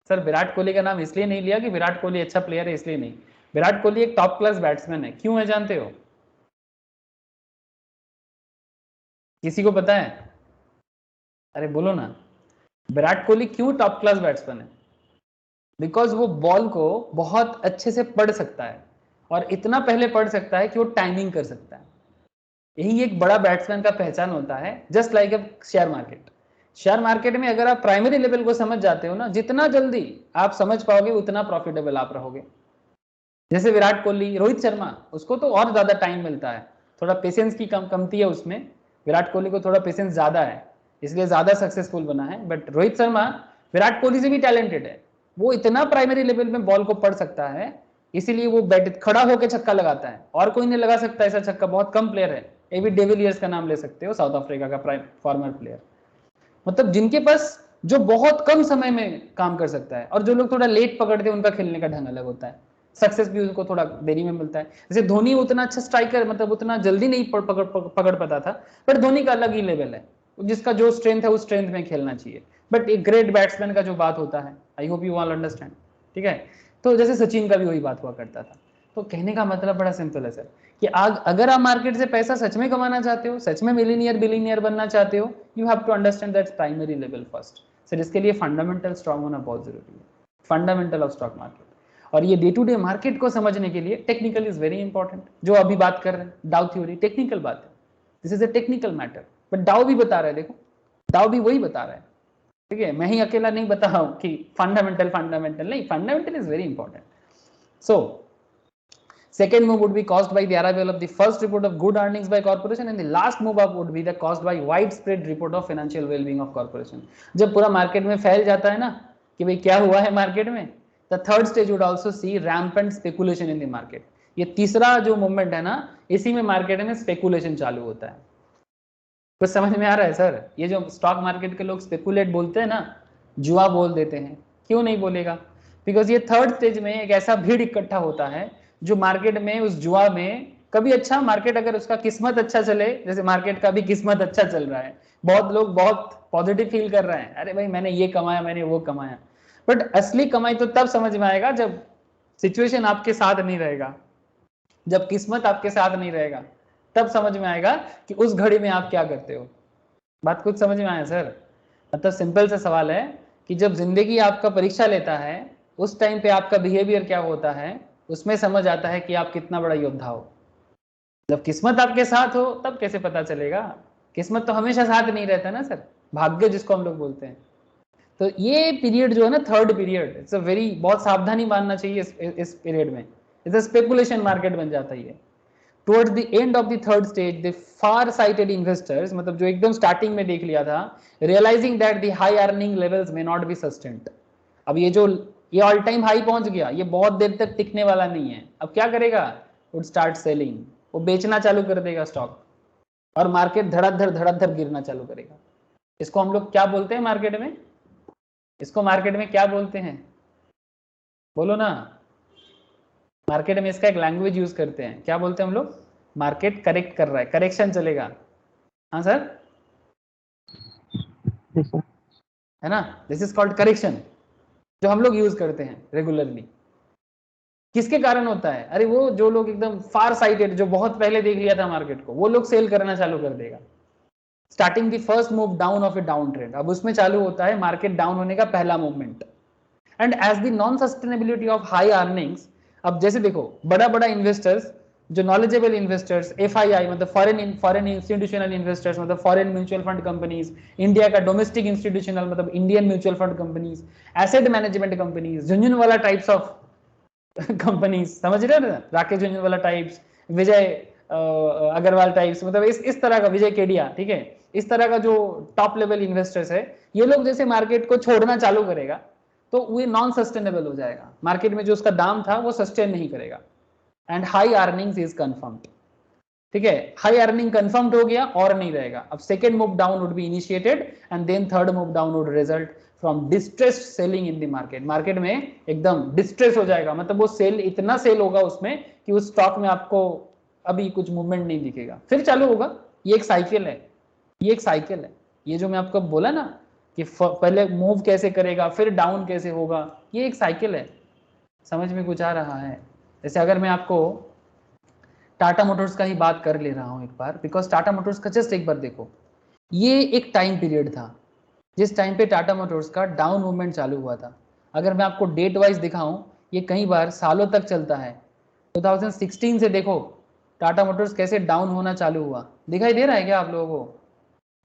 सर विराट कोहली का नाम इसलिए नहीं लिया कि विराट कोहली अच्छा प्लेयर है, इसलिए नहीं। विराट कोहली एक टॉप क्लास बैट्समैन है। क्यों है जानते हो? किसी को पता है? अरे बोलो ना, विराट कोहली क्यों टॉप क्लास बैट्समैन है? बिकॉज वो बॉल को बहुत अच्छे से पढ़ सकता है, और इतना पहले पढ़ सकता है कि वो टाइमिंग कर सकता है। यही एक बड़ा बैट्समैन का पहचान होता है। Just like a share market. Share market में अगर आप प्राइमरी लेवल को समझ जाते हो ना, जितना जल्दी आप समझ पाओगे उतना प्रॉफिटेबल आप रहोगे। जैसे विराट कोहली, रोहित शर्मा, उसको तो और ज्यादा टाइम मिलता है, थोड़ा पेशेंस की कमती है उसमें। विराट कोहली को थोड़ा पेशेंस ज्यादा है, इसलिए ज्यादा सक्सेसफुल बना है। बट रोहित शर्मा विराट कोहली से भी टैलेंटेड है। वो इतना प्राइमरी लेवल में बॉल को पढ़ सकता है, इसीलिए वो बैट खड़ा होकर छक्का लगाता है, और कोई नहीं लगा सकता ऐसा छक्का। बहुत कम प्लेयर है। एबी डिविलियर्स का नाम ले सकते हो, साउथ अफ्रीका का फॉर्मर प्लेयर। मतलब जिनके पास, जो बहुत कम समय में काम कर सकता है। और जो लोग थोड़ा लेट पकड़ते हैं उनका खेलने का ढंग अलग होता है, सक्सेस भी उनको थोड़ा देरी में मिलता है। जैसे धोनी उतना अच्छा स्ट्राइकर, मतलब उतना जल्दी नहीं पकड़ पाता था, बट धोनी का अलग ही लेवल है, जिसका जो स्ट्रेंथ है उस स्ट्रेंथ में खेलना चाहिए। बट एक ग्रेट बैट्समैन का जो बात होता है, I hope you all understand. ठीक है, तो जैसे सचिन का भी वही बात हुआ करता था। तो कहने का मतलब बड़ा सिंपल है सर, कि अगर आप मार्केट से पैसा सच में कमाना चाहते हो, सच में मिलीनियर बिलीनियर बनना चाहते हो, you have to understand that primary level first. Sir इसके लिए फंडामेंटल स्ट्रांग होना बहुत जरूरी है, फंडामेंटल ऑफ स्टॉक मार्केट। और ये डे टू डे मार्केट को समझने के लिए टेक्निकल इज वेरी इंपॉर्टेंट। जो अभी बात कर रहे हैं डाउ थ्योरी, टेक्निकल बात है, this is a technical matter. But डाउ भी बता रहा है, देखो डाउ भी वही बता रहा है, ठीक है। मैं ही अकेला नहीं बता रहा हूं कि फंडामेंटल फंडामेंटल नहीं, fundamental is very important. So second move would be caused by the arrival of the first report of good earnings by corporation, and the last move up would be the caused by widespread report of financial well-being of corporation। जब पूरा market में फैल जाता है ना कि भाई क्या हुआ है मार्केट में, the third stage would also see rampant speculation in the market। ये तीसरा जो मूवमेंट है ना, इसी में मार्केट में स्पेकुलेशन चालू होता है। कुछ समझ में आ रहा है सर? ये जो स्टॉक मार्केट के लोग स्पेकुलेट बोलते हैं ना, जुआ बोल देते हैं, क्यों नहीं बोलेगा? बिकॉज ये थर्ड स्टेज में एक ऐसा भीड़ इकट्ठा होता है जो मार्केट में उस जुआ में कभी अच्छा मार्केट अगर उसका किस्मत अच्छा चले, जैसे मार्केट का भी किस्मत अच्छा चल रहा है, बहुत लोग बहुत पॉजिटिव फील कर रहे हैं, अरे भाई मैंने ये कमाया, मैंने वो कमाया। बट असली कमाई तो तब समझ में आएगा जब सिचुएशन आपके साथ नहीं रहेगा, जब किस्मत आपके साथ नहीं रहेगा, तब समझ में आएगा कि उस घड़ी में आप क्या करते हो। बात कुछ समझ में आया सर? मतलब सिंपल सा सवाल है कि जब जिंदगी आपका परीक्षा लेता है, उस टाइम पे आपका बिहेवियर क्या होता है, उसमें समझ आता है कि आप कितना बड़ा योद्धा हो। जब किस्मत आपके साथ हो तब कैसे पता चलेगा? किस्मत तो हमेशा साथ नहीं रहता ना सर, भाग्य जिसको हम लोग बोलते हैं। तो ये पीरियड जो है ना, third period, it's a very, बहुत सावधानी मानना चाहिए इस पीरियड में। इट्स अ स्पेकुलेशन मार्केट बन जाता है ये। Towards the end of the third stage the far sighted investors, मतलब जो एकदम स्टार्टिंग में देख लिया था, realizing that the high earning levels may not be sustained. अब ये ऑल टाइम हाई पहुंच गया, ये बहुत देर तक टिकने वाला नहीं है। अब क्या करेगा? वुड स्टार्ट सेलिंग, वो बेचना चालू कर देगा स्टॉक, और मार्केट धड़ाधड़ गिरना चालू करेगा। इसको हम लोग क्या बोलते हैं मार्केट में? इसको मार्केट में क्या बोलते हैं? बोलो ना। मार्केट में इसका एक लैंग्वेज यूज करते हैं, क्या बोलते हैं हम लोग? मार्केट करेक्ट कर रहा है, करेक्शन चलेगा। हाँ सर, है ना? दिस इज कॉल्ड करेक्शन, जो हम लोग यूज करते हैं रेगुलरली। किसके कारण होता है? अरे वो जो लोग एकदम फार साइटेड, जो बहुत पहले देख लिया था मार्केट को, वो लोग सेल करना चालू कर देगा। Starting the first move down of A down trend, अब उसमें चालू होता है मार्केट डाउन होने का पहला movement. And as the non sustainability of high earnings, अब जैसे देखो बड़ा बड़ा इन्वेस्टर्स, जो नॉलेजेबल इन्वेस्टर्स, एफआईआई मतलब फॉरेन इंस्टीट्यूशनल इन्वेस्टर्स, मतलब foreign mutual fund companies, India का डोमेस्टिक इंस्टीट्यूशनल मतलब Indian mutual fund companies, asset management companies, Jhunjhunwala types of companies, समझ रहे हो ना? राकेश झुंझुनवाला टाइप्स, विजय अग्रवाल टाइप्स, मतलब इस तरह का, विजय केडिया, ठीक है, इस तरह का जो टॉप लेवल इन्वेस्टर्स है, ये लोग जैसे मार्केट को छोड़ना चालू करेगा तो वो नॉन सस्टेनेबल हो जाएगा। मार्केट में जो उसका दाम था वो सस्टेन नहीं करेगा, and high earnings is confirmed. ठीक है, हाई अर्निंग कंफर्म्ड हो गया और नहीं रहेगा। अब second move down would be initiated and then third move down would result from distressed selling in the market. Market में एकदम डिस्ट्रेस हो जाएगा, मतलब वो सेल, इतना सेल होगा उसमें कि उस स्टॉक में आपको अभी कुछ मूवमेंट नहीं दिखेगा, फिर चालू होगा। ये एक साइकिल है, ये एक साइकिल है। ये जो मैं आपको बोला ना कि पहले मूव कैसे करेगा फिर डाउन कैसे होगा, ये एक साइकिल है। समझ में कुछ आ रहा है? जैसे अगर मैं आपको टाटा मोटर्स का ही बात कर ले रहा हूं एक बार, बिकॉज टाटा मोटर्स का जस्ट एक बार देखो, ये एक टाइम पीरियड था जिस टाइम पे टाटा मोटर्स का डाउन मूवमेंट चालू हुआ था। अगर मैं आपको डेट वाइज दिखाऊं, ये कई बार सालों तक चलता है। 2016 से देखो टाटा मोटर्स कैसे डाउन होना चालू हुआ, दिखाई दे रहा है क्या आप लोगों को?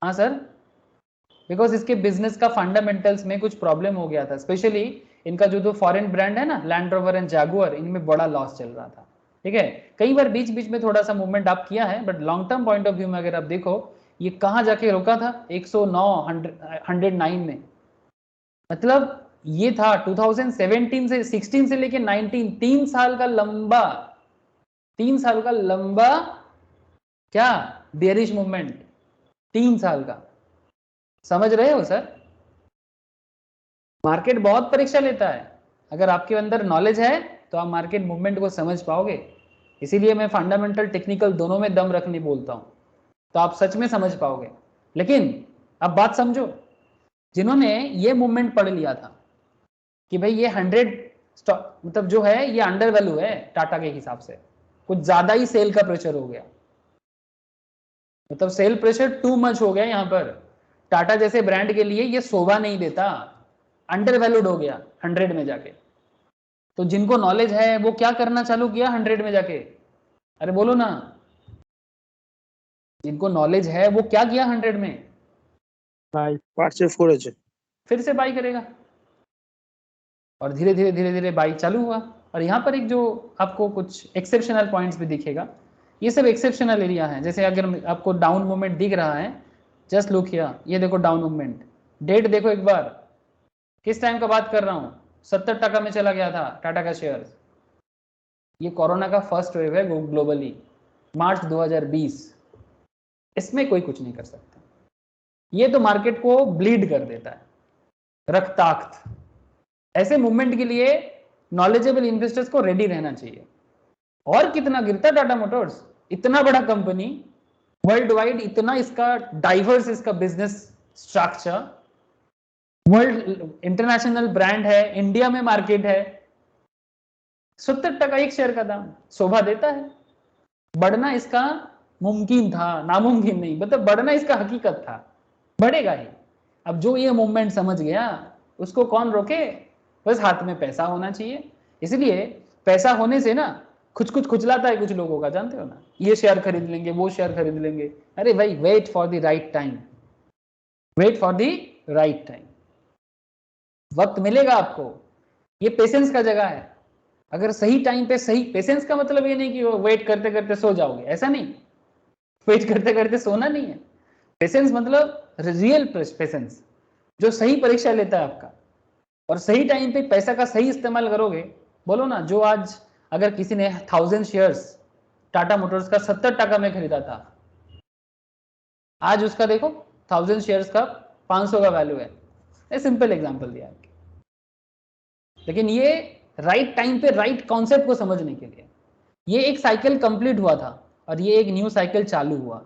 हाँ सर, बिकॉज इसके बिजनेस का फंडामेंटल्स में कुछ प्रॉब्लम हो गया था, स्पेशली इनका जो फॉरेन ब्रांड है ना, लैंड रोवर एंड जैगुआर, इनमें बड़ा लॉस चल रहा था। ठीक है, कई बार बीच बीच में थोड़ा सा मूवमेंट आप किया है, but long term point of view में अगर आप देखो, ये कहां जाके रुका था? 109 में, मतलब ये था 2017 से 16 से लेके 19, 3 साल का लंबा, 3 साल का लंबा क्या बेयरिश मूवमेंट, 3 साल का। समझ रहे हो सर? मार्केट बहुत परीक्षा लेता है, अगर आपके अंदर नॉलेज है तो आप मार्केट मूवमेंट को समझ पाओगे। इसीलिए मैं फंडामेंटल टेक्निकल दोनों में दम रखने बोलता हूं, तो आप सच में समझ पाओगे। लेकिन अब बात समझो, जिन्होंने ये मूवमेंट पढ़ लिया था कि भाई ये 100 स्टॉक मतलब जो है ये अंडर वैल्यू है टाटा के हिसाब से, कुछ ज्यादा ही सेल का प्रेशर हो गया, मतलब सेल प्रेशर टू मच हो गया यहां पर, टाटा जैसे ब्रांड के लिए ये शोभा नहीं देता, अंडर वैल्यूड हो गया 100 में जाके। तो जिनको नॉलेज है वो क्या करना चालू किया 100 में जाके, अरे बोलो ना, जिनको नॉलेज है वो क्या किया 100 में, भाई পারচেজ করেছে। फिर से बाई करेगा और धीरे धीरे बाई चालू हुआ। और यहाँ पर एक जो आपको कुछ एक्सेप्शनल पॉइंट्स भी दिखेगा, ये सब एक्सेप्शनल एरिया है। जैसे अगर आपको डाउन मूवमेंट दिख रहा है, जस्ट लुक हियर, ये देखो डाउन मूवमेंट, डेट देखो एक बार, किस टाइम का बात कर रहा हूँ, 70 टका में चला गया था टाटा का शेयर। ये कोरोना का फर्स्ट वेव है ग्लोबली, मार्च 2020, इसमें कोई कुछ नहीं कर सकता। ये तो मार्केट को ब्लीड कर देता है, रक्ताक्त। ऐसे मूवमेंट के लिए नॉलेजेबल इन्वेस्टर्स को रेडी रहना चाहिए। और कितना गिरता टाटा मोटर्स, इतना बड़ा कंपनी, वर्ल्ड वाइड इतना इसका डाइवर्स इसका business structure, world international brand है, इंडिया में मार्केट है, 70 टका एक शेयर का दाम शोभा देता है। बढ़ना इसका मुमकिन था, नामुमकिन नहीं, मतलब बढ़ना इसका हकीकत था, बढ़ेगा ही। अब जो ये मूवमेंट समझ गया उसको कौन रोके, बस हाथ में पैसा होना चाहिए। इसलिए पैसा होने से ना कुछ खुजलाता है कुछ लोगों का, जानते हो ना, ये शेयर खरीद लेंगे, वो शेयर खरीद लेंगे। अरे भाई, wait for the right time, wait for the right time, वक्त मिलेगा आपको। ये पेशेंस का जगह है। अगर सही टाइम पे सही, पेशेंस का मतलब ये नहीं कि वेट करते करते सो जाओगे, ऐसा नहीं, वेट करते करते सोना नहीं है। पेशेंस मतलब रियल पेशेंस, जो सही परीक्षा लेता है आपका, और सही टाइम पे पैसा का सही इस्तेमाल करोगे। बोलो ना, जो आज अगर किसी ने 1000 शेयर्स टाटा मोटर्स का 70 टका में खरीदा था, आज उसका देखो 1000 शेयर्स का 500 का वैल्यू है। ये सिंपल एग्जांपल दिया आपके, लेकिन ये राइट टाइम पे राइट कॉन्सेप्ट को समझने के लिए। ये एक साइकिल कंप्लीट हुआ था और ये एक न्यू साइकिल चालू हुआ।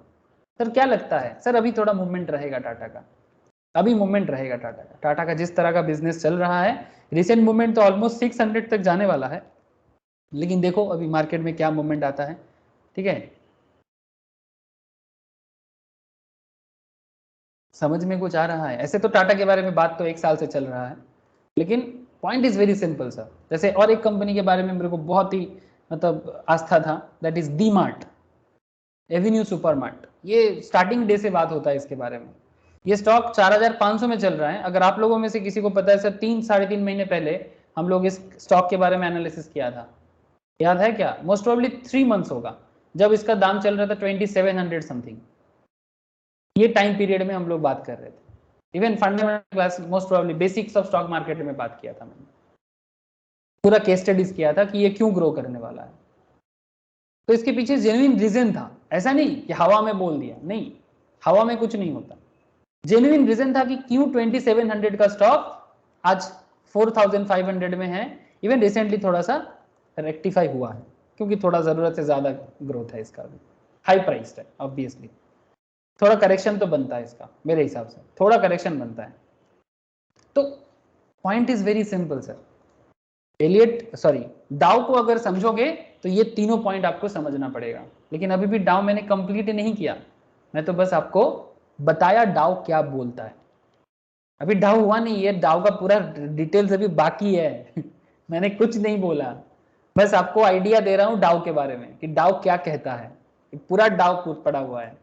सर क्या लगता है, सर अभी थोड़ा मूवमेंट रहेगा टाटा का, अभी मूवमेंट रहेगा टाटा का। टाटा का जिस तरह का बिजनेस चल रहा है, रिसेंट मूवमेंट तो ऑलमोस्ट 600 तक जाने वाला है, लेकिन देखो अभी मार्केट में क्या मूवमेंट आता है। ठीक है, समझ में कुछ आ रहा है? ऐसे तो टाटा के बारे में बात तो 1 साल से चल रहा है, लेकिन point is very simple sir. जैसे और एक कंपनी के बारे में मेरे को बहुत ही मतलब आस्था था, that is D mart, Avenue super mart. ये स्टार्टिंग डे से बात होता है इसके बारे में। ये स्टॉक 4500 में चल रहा है। अगर आप लोगों में से किसी को पता है सर, 3-3.5 महीने पहले हम लोग इस स्टॉक के बारे में एनालिसिस किया था, याद है क्या? मोस्ट प्रोबेबली 3 मंथ्स होगा, जब इसका दाम चल रहा था 2700 समथिंग। ये टाइम पीरियड में हम लोग बात कर रहे थे। Even fundamental class, most probably basics of stock market में बात किया था मैंने, पूरा केस स्टडीज किया था कि ये क्यों ग्रो करने वाला है। तो इसके पीछे जेन्युइन रीजन था, ऐसा नहीं कि हवा में बोल दिया, नहीं, हवा में कुछ नहीं होता। जेन्युइन रीजन था कि क्यों 2700 का स्टॉक आज 4500 में है। इवन रिसेंटली थोड़ा सा रेक्टिफाई हुआ है, क्योंकि थोड़ा जरूरत से ज्यादा ग्रोथ है इसका, हाई प्राइस है ऑब्वियसली, थोड़ा करेक्शन तो बनता है इसका, मेरे हिसाब से थोड़ा करेक्शन बनता है। तो point is very simple sir, Elliott sorry Dow को अगर समझोगे तो ये तीनों पॉइंट आपको समझना पड़ेगा। लेकिन अभी भी डाउ मैंने कंप्लीट नहीं किया, मैं तो बस आपको बताया डाउ क्या बोलता है। अभी डाउ हुआ नहीं, ये डाउ का पूरा डिटेल्स अभी बाकी है मैंने कुछ नहीं बोला, बस आपको आइडिया दे रहा हूं डाउ के बारे में कि डाउ क्या कहता है। पूरा डाउ पड़ा हुआ है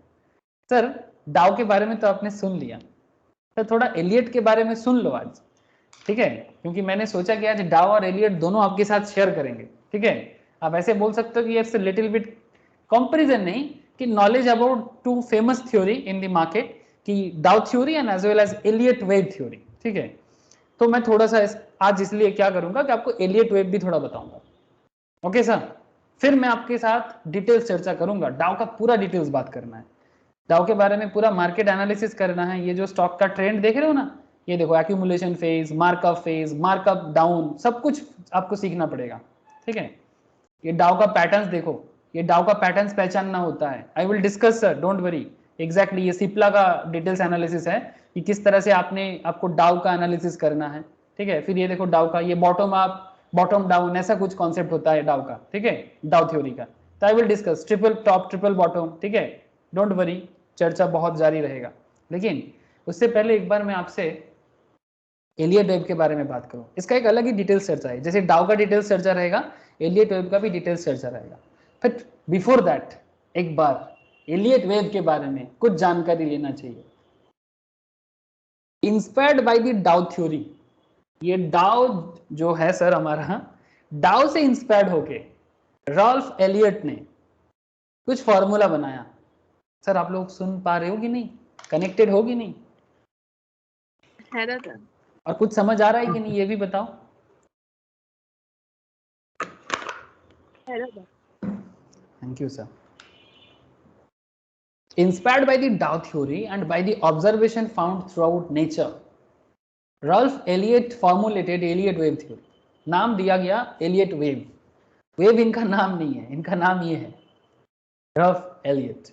सर। डाउ के बारे में तो आपने सुन लिया, तो थोड़ा एलियट के बारे में सुन लो आज, ठीक है? क्योंकि मैंने सोचा कि आज डाउ और एलियट दोनों आपके साथ शेयर करेंगे, ठीक है? आप ऐसे बोल सकते हो कि इट्स लिटिल बिट कंपैरिजन, नहीं कि knowledge about 2 famous theory in the market, कि Dow theory and as well as Elliott wave theory, ठीक है? तो मैं थोड़ा सा आज इसलिए क्या करूंगा कि आपको एलियट वेव भी थोड़ा बताऊंगा, ओके सर? फिर मैं आपके साथ डिटेल्स चर्चा करूंगा, डाउ का पूरा डिटेल्स बात करना है, डाउ के बारे में पूरा मार्केट एनालिसिस करना है। ये जो स्टॉक का ट्रेंड देख रहे हो ना, ये देखो एक्यूमुलेशन फेज, मार्कअप डाउन, सब कुछ आपको सीखना पड़ेगा, ठीक है? ये डाउ का पैटर्न्स देखो, ये डाउ का पैटर्न्स पहचानना होता है। I will discuss sir, don't worry. Exactly ये सिप्ला का डिटेल्स एनालिसिस है कि किस तरह से आपको डाउ का एनालिसिस करना है, ठीक है? फिर ये देखो डाउ का ये बॉटम अप, बॉटम डाउन, ऐसा कुछ कॉन्सेप्ट होता है डाउ का, ठीक है? डाउ थ्योरी का। तो I will discuss triple top triple bottom, ठीक है? डोंट वरी, चर्चा बहुत जारी रहेगा। लेकिन उससे पहले एक बार मैं आपसे एलियट वेव के बारे में बात करूं, इसका एक अलग ही डिटेल्स चर्चा है। जैसे डाउ का डिटेल्स चर्चा रहेगा, एलियट वेव का भी डिटेल्स चर्चा रहेगा। फिर बिफोर दैट एक बार एलियट वेव के बारे में कुछ जानकारी लेना चाहिए। इंस्पायर्ड बाय द डाउ थ्योरी, ये डाउ जो है सर हमारा, डाउ से इंस्पायर्ड होके रॉल्फ एलियट ने कुछ फॉर्मूला बनाया। सर आप लोग सुन पा रहे हो कि नहीं, कनेक्टेड हो कि नहीं, और कुछ समझ आ रहा है कि नहीं ये भी बताओ। Thank you sir. Inspired by the Dow theory and by the observation found throughout nature, Ralph Elliot formulated Elliott wave theory. नाम दिया गया एलियट वेव। वेव इनका नाम नहीं है, इनका नाम ये है रल्फ एलियट।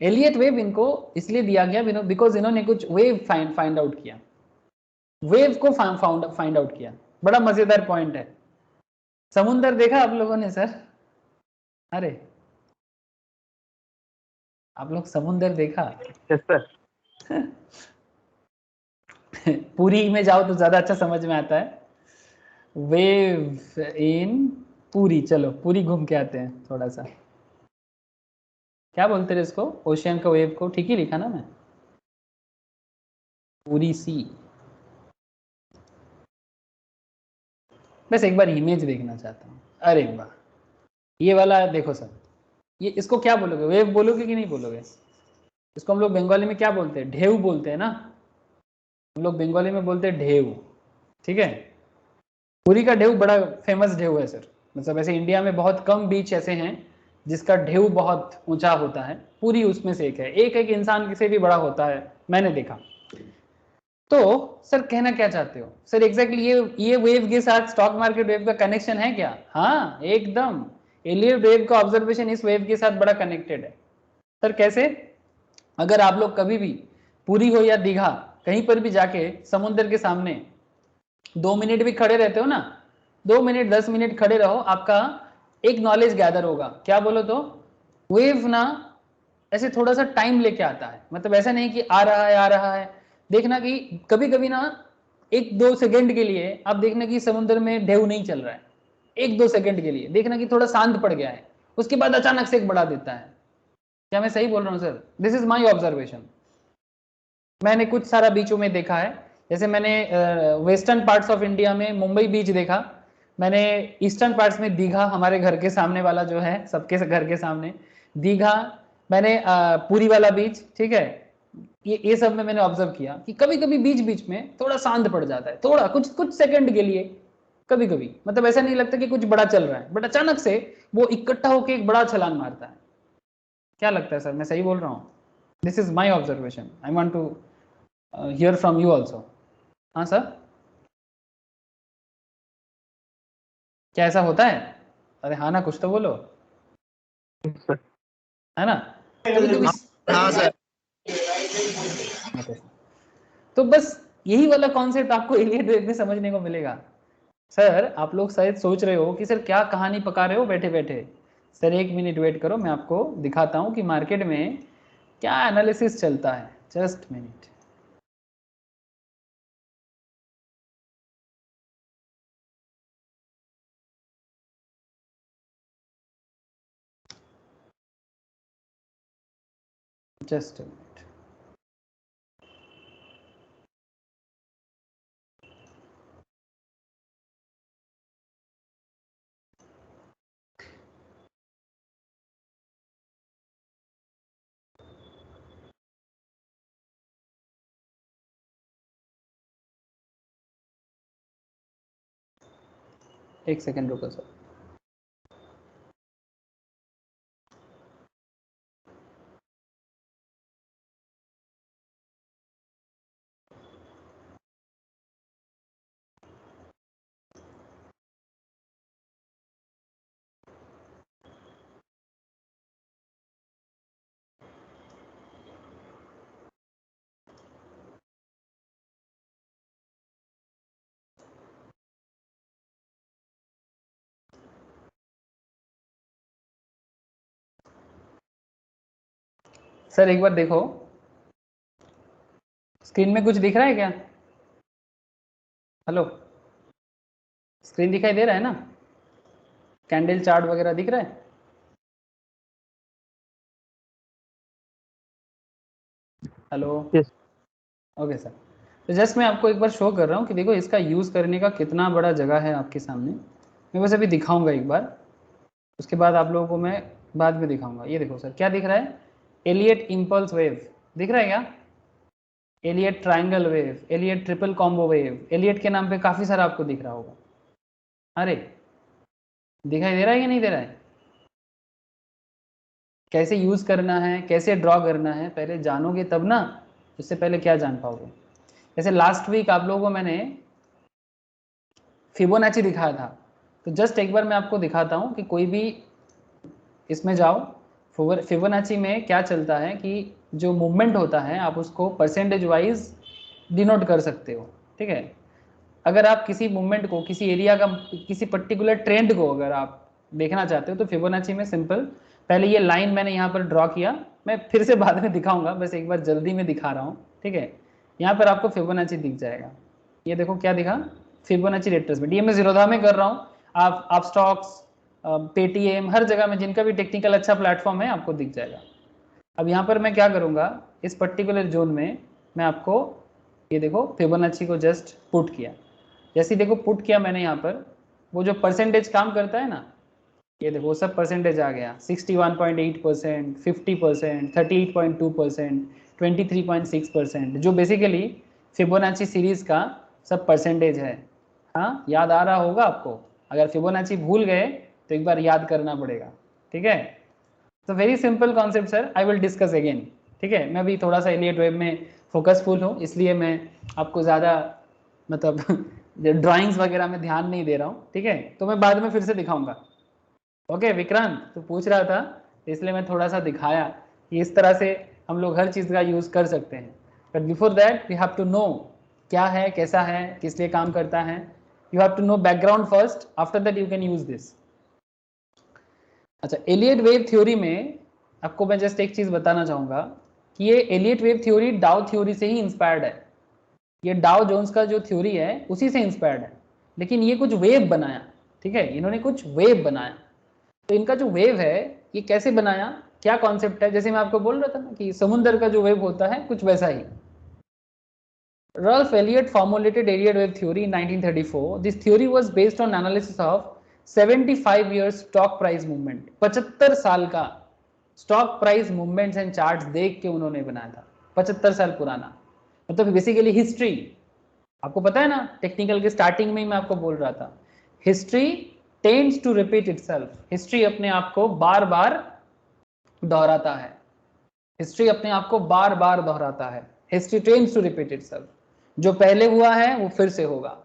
एलियट वेव इनको इसलिए दिया गया बिकॉज इन्होंने कुछ वेव फाइंड आउट किया, वेव को फाइंड आउट किया। बड़ा मजेदार पॉइंट है। समुंदर देखा आप लोगों ने सर? अरे आप लोग समुंदर देखा? Yes sir. पूरी में जाओ तो ज्यादा अच्छा समझ में आता है। वेव इन पूरी, चलो पूरी घूम के आते हैं थोड़ा सा। क्या बोलते रहे इसको, ओशियन का वेव को? ठीक ही लिखा ना मैं, पूरी सी। बस एक बार इमेज देखना चाहता हूँ। अरे वाह, ये वाला देखो सर, ये इसको क्या बोलोगे, वेव बोलोगे कि नहीं बोलोगे? इसको हम लोग बंगाली में क्या बोलते हैं? ढेउ बोलते हैं ना, हम लोग बंगाली में बोलते हैं ढेउ, ठीक है। पुरी का ढेउ बड़ा फेमस ढेउ है सर। मतलब ऐसे इंडिया में बहुत कम बीच ऐसे हैं जिसका ढेउ बहुत ऊंचा होता है, पूरी उसमें से एक है। एक इंसान से भी बड़ा होता है, मैंने देखा। तो सर कहना क्या चाहते हो सर? एग्जैक्टली ये वेव के साथ स्टॉक मार्केट वेव का कनेक्शन है क्या? हाँ एकदम, एलियट वेव का ऑब्जर्वेशन इस वेव के साथ बड़ा कनेक्टेड है। सर कैसे? अगर आप लोग कभी भी पुरी हो या दीघा कहीं पर भी जाके समुद्र के सामने 2 मिनट भी खड़े रहते हो ना, 2 मिनट 10 मिनट खड़े रहो, आपका एक नॉलेज गैदर होगा। क्या बोलो तो? वेव ना ऐसे थोड़ा सा टाइम लेके आता है, मतलब ऐसा नहीं कि आ रहा है आ रहा है। देखना कि कभी कभी ना 1-2 सेकंड के लिए आप देखना कि समुद्र में ढेउ नहीं चल रहा है, 1-2 सेकंड के लिए देखना कि थोड़ा शांत पड़ गया है, उसके बाद अचानक से एक बढ़ा देता है। क्या मैं सही बोल रहा हूँ sir? This is my observation. मैंने कुछ सारा बीचों में देखा है। जैसे मैंने वेस्टर्न पार्ट्स ऑफ इंडिया में मुंबई बीच देखा, मैंने ईस्टर्न पार्ट्स में दीघा, हमारे घर के सामने वाला जो है, सबके घर के सामने दीघा, मैंने पुरी वाला बीच, ठीक है, ये सब में मैंने ऑब्जर्व किया कि कभी कभी बीच बीच में थोड़ा शांत पड़ जाता है, थोड़ा कुछ कुछ सेकंड के लिए कभी कभी। मतलब ऐसा नहीं लगता कि कुछ बड़ा चल रहा है, बट अचानक से वो इकट्ठा होकर एक बड़ा छलांग मारता है। क्या लगता है सर, मैं सही बोल रहा हूँ? This is my observation, I want to hear from you also. हाँ सर, क्या ऐसा होता है? अरे हाँ ना, कुछ तो बोलो, है ना? कभी कभी हाँ सर। तो बस यही वाला कॉन्सेप्ट आपको एलियट वेव में समझने को मिलेगा। सर आप लोग शायद सोच रहे हो कि सर क्या कहानी पका रहे हो बैठे बैठे। सर 1 मिनट वेट करो, मैं आपको दिखाता हूँ कि मार्केट में क्या एनालिसिस चलता है। Just minute. Just minute. एक सेकेंड रुको सर। सर एक बार देखो, स्क्रीन में कुछ दिख रहा है क्या? हेलो, स्क्रीन दिखाई दे रहा है ना? कैंडल चार्ट वगैरह दिख रहा है? Hello, Yes. Okay sir. तो जस्ट मैं आपको एक बार शो कर रहा हूँ कि देखो इसका यूज़ करने का कितना बड़ा जगह है आपके सामने। मैं बस अभी दिखाऊंगा एक बार, उसके बाद आप लोगों को मैं बाद में दिखाऊंगा। ये देखो सर, क्या दिख रहा है? एलियट इम्पल्स वेव दिख रहा है क्या? Elliott triangle wave, Elliott triple combo wave, Elliott के नाम पे काफ़ी सारा आपको दिख रहा होगा। अरे दिखाई दे रहा है कि नहीं दे रहा है? कैसे यूज़ करना है, कैसे ड्रॉ करना है, पहले जानोगे तब ना, उससे पहले क्या जान पाओगे। जैसे लास्ट वीक आप लोगों को मैंने फिबोनाची दिखाया था, तो जस्ट एक बार मैं आपको दिखाता हूँ कि कोई भी इसमें जाओ, फिबोनाची में क्या चलता है कि जो मूवमेंट होता है आप उसको परसेंटेज वाइज डिनोट कर सकते हो, ठीक है। अगर आप किसी मूवमेंट को, किसी एरिया का, किसी पर्टिकुलर ट्रेंड को अगर आप देखना चाहते हो तो फिबोनाची में सिंपल, पहले ये लाइन मैंने यहाँ पर ड्रॉ किया, मैं फिर से बाद में दिखाऊंगा, बस एक बार जल्दी में दिखा रहा हूँ, ठीक है। यहाँ पर आपको फिबोनाची दिख जाएगा, ये देखो क्या दिखा, फिबोनाची रिट्रेसमेंट। ये मैं जीरोधा में कर रहा हूँ, आप स्टॉक्स, पेटीएम, हर जगह में जिनका भी टेक्निकल अच्छा प्लेटफॉर्म है आपको दिख जाएगा। अब यहाँ पर मैं क्या करूँगा, इस पर्टिकुलर जोन में मैं आपको ये देखो फिबोनाची को जस्ट पुट किया, जैसे देखो पुट किया मैंने यहाँ पर, वो जो परसेंटेज काम करता है ना, ये देखो सब परसेंटेज आ गया, 61.8%, 50%, 38.2%, 23.6%, जो बेसिकली फिबोनाची सीरीज का सब परसेंटेज है। हाँ, याद आ रहा होगा आपको, अगर फिबोनाची भूल गए तो एक बार याद करना पड़ेगा, ठीक है। तो very simple concept sir, I will discuss again, ठीक है। मैं भी थोड़ा सा एलियट वेब में फोकसफुल हूँ, इसलिए मैं आपको ज़्यादा मतलब ड्राइंग्स वगैरह में ध्यान नहीं दे रहा हूँ, ठीक है। तो मैं बाद में फिर से दिखाऊंगा। ओके विक्रांत, तो पूछ रहा था इसलिए मैं थोड़ा सा दिखाया कि इस तरह से हम लोग हर चीज़ का यूज़ कर सकते हैं। But before that we have to know क्या है, कैसा है, किस लिए काम करता है। You have to know background first, after that you can use this. अच्छा, एलियट वेव थ्योरी में आपको मैं जस्ट एक चीज़ बताना चाहूँगा कि ये Elliott wave theory Dow theory से ही इंस्पायर्ड है। ये डाउ जोन्स का जो थ्योरी है उसी से इंस्पायर्ड है, लेकिन ये कुछ वेव बनाया, ठीक है, इन्होंने कुछ वेव बनाया। तो इनका जो वेव है ये कैसे बनाया, क्या कॉन्सेप्ट है, जैसे मैं आपको बोल रहा था ना कि समुद्र का जो वेव होता है कुछ वैसा ही। Ralph Elliott formulated Elliott wave theory in 1934. This theory was based on analysis of 75 years stock price movement. 75 साल का stock price movements and charts देख के उन्होंने बनाया था, 75 साल पुराना, मतलब बेसिकली हिस्ट्री। आपको पता है ना, टेक्निकल के स्टार्टिंग में ही मैं आपको बोल रहा था, history tends to repeat itself. History अपने आप को बार बार दोहराता है, हिस्ट्री अपने आप को बार बार दोहराता है। History tends to repeat itself. जो पहले हुआ है वो फिर से होगा,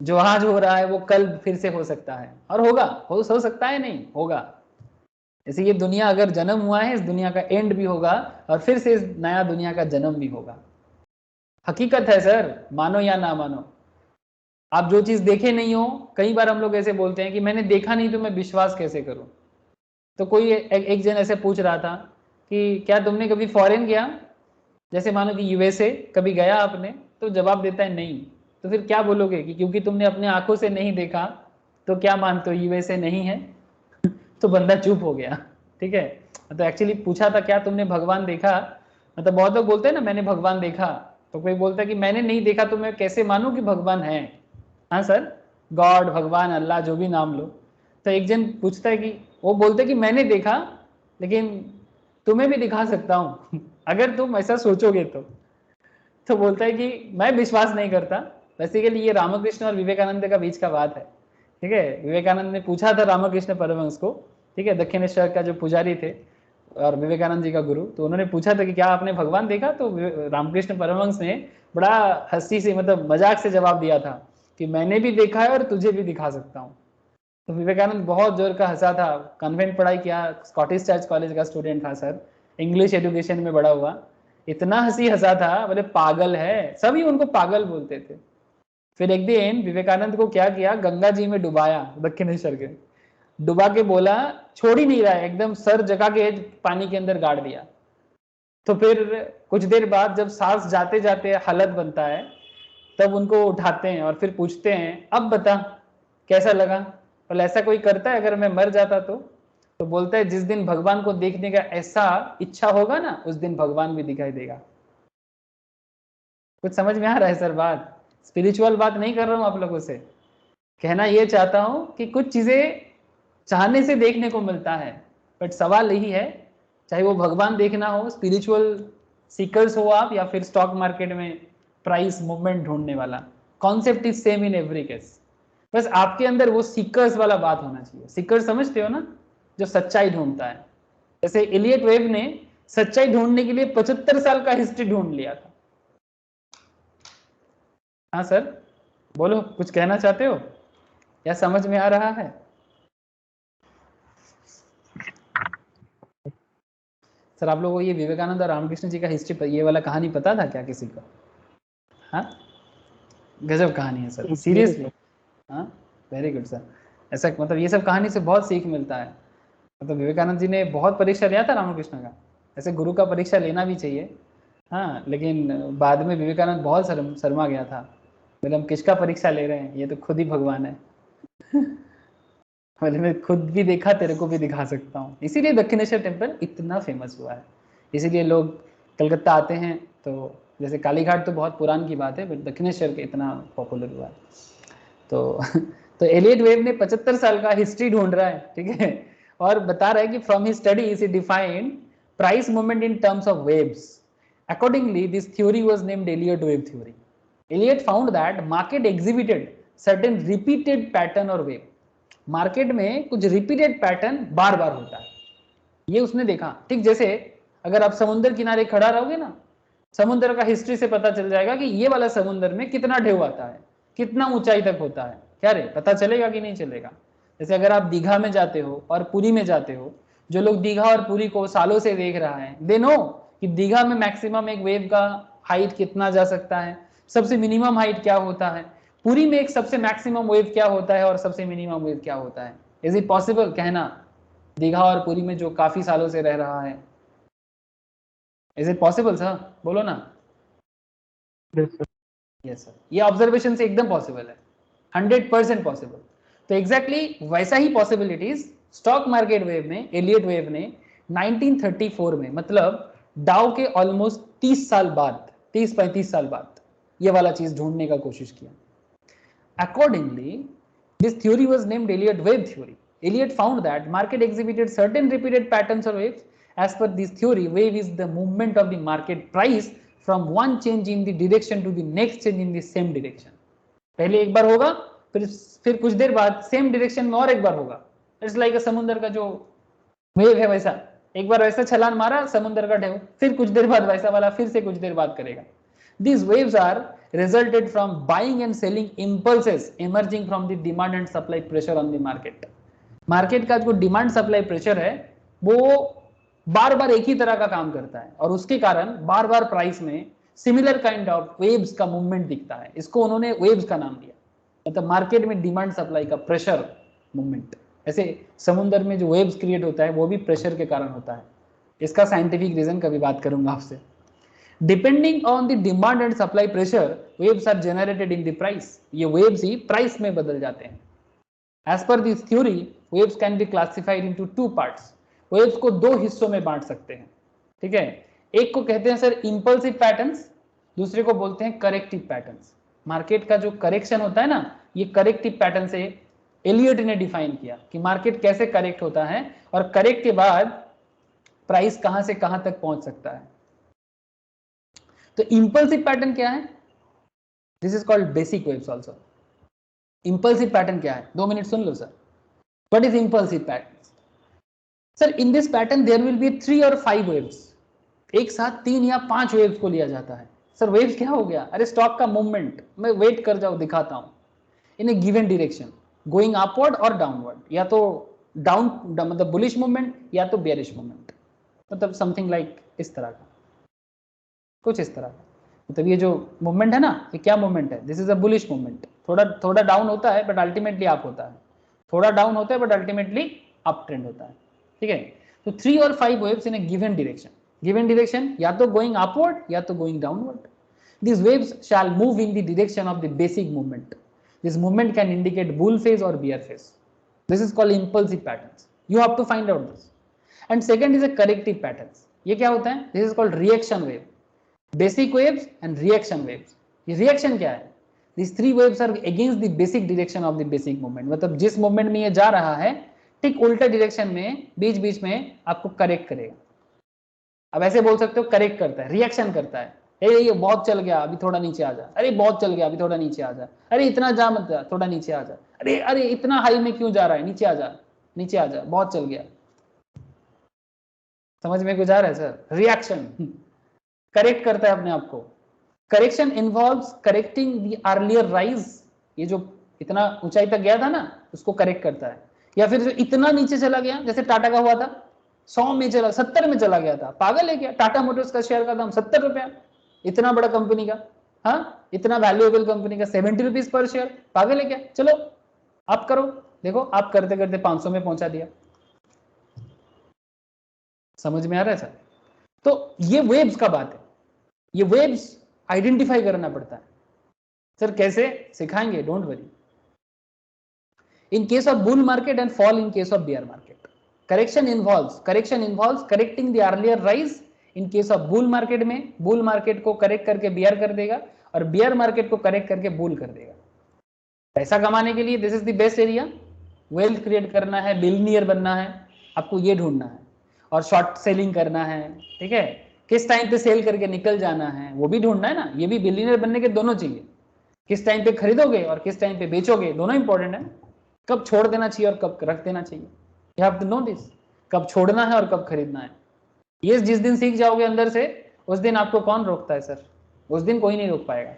जो आज हो रहा है वो कल फिर से हो सकता है, और होगा, हो सकता है नहीं, होगा। जैसे ये दुनिया अगर जन्म हुआ है, इस दुनिया का एंड भी होगा और फिर से इस नया दुनिया का जन्म भी होगा। हकीकत है सर, मानो या ना मानो। आप जो चीज देखे नहीं हो, कई बार हम लोग ऐसे बोलते हैं कि मैंने देखा नहीं तो मैं विश्वास कैसे करूं। तो कोई एक जन ऐसे पूछ रहा था कि क्या तुमने कभी फॉरेन गया, जैसे मानो कि यूएसए कभी गया आपने, तो जवाब देता है नहीं। तो फिर क्या बोलोगे कि क्योंकि तुमने अपने आंखों से नहीं देखा तो क्या मानते हो, यूएसए नहीं है? तो बंदा चुप हो गया, ठीक है। तो एक्चुअली पूछा था क्या तुमने भगवान देखा, मतलब बहुत लोग बोलते हैं ना मैंने भगवान देखा, तो कोई बोलता है कि मैंने नहीं देखा तो मैं कैसे मानूं कि भगवान है। हाँ सर, गॉड, भगवान, अल्लाह, जो भी नाम लो। तो एक जन पूछता है कि, वो बोलते कि मैंने देखा लेकिन तुम्हें भी दिखा सकता हूं अगर तुम ऐसा सोचोगे तो बोलता है कि मैं विश्वास नहीं करता। बेसिकली ये रामकृष्ण और विवेकानंद का बीच का बात है, ठीक है। विवेकानंद ने पूछा था रामकृष्ण परमहंस को, ठीक है, दक्षिणेश्वर का जो पुजारी थे और विवेकानंद जी का गुरु, तो उन्होंने पूछा था कि क्या आपने भगवान देखा, तो रामकृष्ण परमहंस ने बड़ा हंसी से, मतलब मजाक से जवाब दिया था कि मैंने भी देखा है और तुझे भी दिखा सकता हूँ। तो विवेकानंद बहुत जोर का हंसा था। कॉन्वेंट पढ़ाई किया, स्कॉटिश चर्च कॉलेज का स्टूडेंट था सर, इंग्लिश एजुकेशन में बड़ा हुआ, इतना हंसी हंसा था, बोले पागल है, सभी उनको पागल बोलते थे। फिर एक दिन विवेकानंद को क्या किया, गंगा जी में डुबाया, दक्षिणेश्वर के डुबा के बोला छोड़ ही नहीं रहा है, एकदम सर जगा के पानी के अंदर गाड़ दिया। तो फिर कुछ देर बाद जब सांस जाते जाते हालत बनता है, तब उनको उठाते हैं और फिर पूछते हैं अब बता कैसा लगा। और ऐसा कोई करता है अगर मैं मर जाता तो बोलता है जिस दिन भगवान को देखने का ऐसा इच्छा होगा ना उस दिन भगवान भी दिखाई देगा। कुछ समझ में आ रहा है सर बात? स्पिरिचुअल बात नहीं कर रहा हूं आप लोगों से, कहना ये चाहता हूं कि कुछ चीजें चाहने से देखने को मिलता है, बट सवाल यही है चाहे वो भगवान देखना हो, स्पिरिचुअल सीकर्स हो आप, या फिर स्टॉक मार्केट में प्राइस मूवमेंट ढूंढने वाला, concept is same in every case. बस आपके अंदर वो सीकर्स वाला बात होना चाहिए। सीकर समझते हो ना, जो सच्चाई ढूंढता है। जैसे एलियट वेब ने सच्चाई ढूंढने के लिए 75 साल का हिस्ट्री ढूंढ लिया था। हाँ सर बोलो, कुछ कहना चाहते हो या समझ में आ रहा है? सर आप लोगों को ये विवेकानंद और रामकृष्ण जी का हिस्ट्री, ये वाला कहानी पता था क्या किसी को? हाँ गजब कहानी है सर, सीरियसली। हाँ वेरी गुड सर। ऐसा मतलब ये सब कहानी से बहुत सीख मिलता है। मतलब विवेकानंद जी ने बहुत परीक्षा लिया था रामकृष्ण का, ऐसे गुरु का परीक्षा लेना भी चाहिए। हाँ लेकिन बाद में विवेकानंद बहुत शर्मा गया था, बोले हम किसका परीक्षा ले रहे हैं, ये तो खुद ही भगवान है। बोले मैं खुद भी देखा, तेरे को भी दिखा सकता हूँ। इसीलिए दक्षिणेश्वर टेम्पल इतना फेमस हुआ है, इसीलिए लोग कलकत्ता आते हैं। तो जैसे कालीघाट तो बहुत पुरानी की बात है, बट दक्षिणेश्वर के इतना पॉपुलर हुआ है। तो एलियट वेब ने 75 साल का हिस्ट्री ढूंढ रहा है, ठीक है, और बता रहा है कि from his studies he defined price movement in terms of waves. Accordingly, this theory was named Elliott wave theory. Elliott found that market exhibited certain repeated pattern or wave. Market में कुछ रिपीटेड पैटर्न बार बार होता है, ये उसने देखा। ठीक जैसे अगर आप समुद्र किनारे खड़ा रहोगे ना, समुद्र का हिस्ट्री से पता चल जाएगा कि ये वाला समुद्र में कितना ढेउ आता है, कितना ऊंचाई तक होता है, क्या रे पता चलेगा कि नहीं चलेगा? जैसे अगर आप दीघा में जाते हो और पुरी में जाते हो, जो लोग दीघा और पुरी को सालों से देख रहा है, दे नो कि दीघा में मैक्सिमम एक वेव का हाइट कितना जा सकता है, सबसे मिनिमम हाइट क्या होता है, पुरी में एक सबसे मैक्सिमम वेव क्या होता है और सबसे मिनिमम वेव क्या होता है। इज इट पॉसिबल कहना, दीघा और पुरी में जो काफी सालों से रह रहा है? Is it possible sir? बोलो ना। यस सर, ये ऑब्जर्वेशन से एकदम पॉसिबल है, 100% पॉसिबल। तो एग्जैक्टली वैसा ही पॉसिबिलिटीज स्टॉक मार्केट वेव में, एलियट वेव ने 1934 में, मतलब डाउ के ऑलमोस्ट 30 साल बाद, 30-35 साल बाद ये वाला चीज ढूंढने का कोशिश किया। Accordingly, this theory was named Elliott wave theory. Elliott found that market exhibited certain repeated patterns or waves. As per this theory, wave is the movement of the market price from one change in the direction to the next change in the same direction. पहले एक बार होगा, फिर कुछ देर बाद same direction में और एक बार होगा। इट्स लाइक समुद्र का जो वेव है वैसा, एक बार वैसा छलान मारा समुद्र का ढेउ, फिर कुछ देर बाद वैसा वाला फिर से कुछ देर बाद करेगा। These waves are resulted from buying and selling impulses emerging from the demand and supply pressure on the market. Market का जो डिमांड सप्लाई प्रेशर है वो बार बार एक ही तरह का काम करता है, और उसके कारण बार बार प्राइस में सिमिलर काइंड ऑफ वेव्स का मूवमेंट दिखता है। इसको उन्होंने वेव्स का नाम दिया, मतलब मार्केट में डिमांड सप्लाई का प्रेशर मूवमेंट। ऐसे समुद्र में जो वेव्स क्रिएट होता है वो भी प्रेशर के कारण होता है। इसका साइंटिफिक रीजन कभी बात करूंगा आपसे। Depending on the demand and supply pressure, waves are generated in the price. ये वेव्स ही प्राइस में बदल जाते हैं। As per this theory, waves can be classified into 2 parts. Waves को 2 हिस्सों में बांट सकते हैं, ठीक है। एक को कहते हैं सर इंपल्सिव पैटर्न्स, दूसरे को बोलते हैं करेक्टिव पैटर्न्स। मार्केट का जो करेक्शन होता है ना, ये करेक्टिव पैटर्न से एलियट ने डिफाइन किया कि मार्केट कैसे करेक्ट होता है और करेक्ट के बाद प्राइस कहां से कहां तक पहुंच सकता है। तो इंपल्सिव पैटर्न क्या है? This is called basic waves also. Impulsive pattern क्या है? 2 मिनट सुन लो sir. What is impulsive pattern? Sir in this pattern there will be 3 और 5 वेव्स। एक साथ 3 या 5 वेव्स को लिया जाता है। सर वेव्स क्या हो गया? अरे स्टॉक का मूवमेंट, मैं वेट कर जाओ दिखाता हूं। इन ए गिवन डायरेक्शन, गोइंग अपवर्ड और डाउनवर्ड, या तो डाउन मतलब बुलिश मूवमेंट या तो बेयरिश मूवमेंट, मतलब समथिंग लाइक इस तरह का, कुछ इस तरह का। मतलब ये जो मूवमेंट है ना, ये क्या मूवमेंट है? This is a bullish movement. थोड़ा डाउन होता है बट अल्टीमेटली अप होता है, थोड़ा डाउन होता है बट अल्टीमेटली अप ट्रेंड होता है, ठीक है। तो 3 और 5 waves in A given direction. Given direction या तो गोइंग अपवर्ड या तो going downward. These waves shall move in the direction of the basic movement. This movement can indicate bull phase or bear phase. This is called impulsive patterns. You have to find out this. And second is a corrective patterns. ये क्या होता है? This is called reaction wave. Basic waves and reaction waves. ये reaction क्या है? These three waves are against the basic direction of the basic movement. मतलब जिस movement में ये जा रहा है ठीक उल्टा डायरेक्शन में बीच बीच में आपको करेक्ट करेगा. अब ऐसे बोल सकते हो करेक्ट करता है, रिएक्शन करता है. ये बहुत चल गया अभी थोड़ा नीचे आ जा, अरे बहुत चल गया अभी थोड़ा नीचे आ जा, अरे इतना जा मत जा थोड़ा नीचे आ जा, अरे अरे इतना हाई में क्यों जा रहा है, नीचे आ जा नीचे आ जा, बहुत चल गया. समझ में कुछ आ रहा है सर? रिएक्शन करेक्ट करता है अपने आप को. Correction involves correcting the earlier rise. ये जो इतना ऊंचाई तक गया था ना उसको करेक्ट करता है. या फिर जो इतना नीचे चला गया जैसे टाटा का हुआ था 100 में चला 70 में चला गया था, पागल है क्या? टाटा मोटर्स का शेयर का दाम 70 रुपया, इतना बड़ा कंपनी का, हाँ इतना वैल्यूएबल कंपनी का 70 रुपीज पर शेयर, पागल है क्या? चलो आप करो, देखो आप करते करते 500 में पहुंचा दिया. समझ में आ रहा है सर? तो ये वेव्स का बात है. ये वेव्स आइडेंटिफाई करना पड़ता है. सर कैसे सिखाएंगे, don't worry. In case of bull market and fall in case of bear market. Correction involves correcting the earlier rise. In case of bull market में bull market को correct करके bear कर देगा और bear market को correct करके bull कर देगा. पैसा कमाने के लिए this is the best area. Wealth create करना है, billionaire बनना है, आपको ये ढूंढना है. और short selling करना है, ठीक है? किस टाइम पे सेल करके निकल जाना है वो भी ढूंढना है ना. ये भी billionaire बनने के दोनों चाहिए. किस टाइम पे खरीदोगे और किस टाइम पे बेचोगे दोनों इंपॉर्टेंट है. कब छोड़ देना चाहिए और कब रख देना चाहिए. You have to know this. कब छोड़ना है और कब खरीदना है. ये जिस दिन सीख जाओगे अंदर से उस दिन आपको कौन रोकता है सर? उस दिन कोई नहीं रोक पाएगा.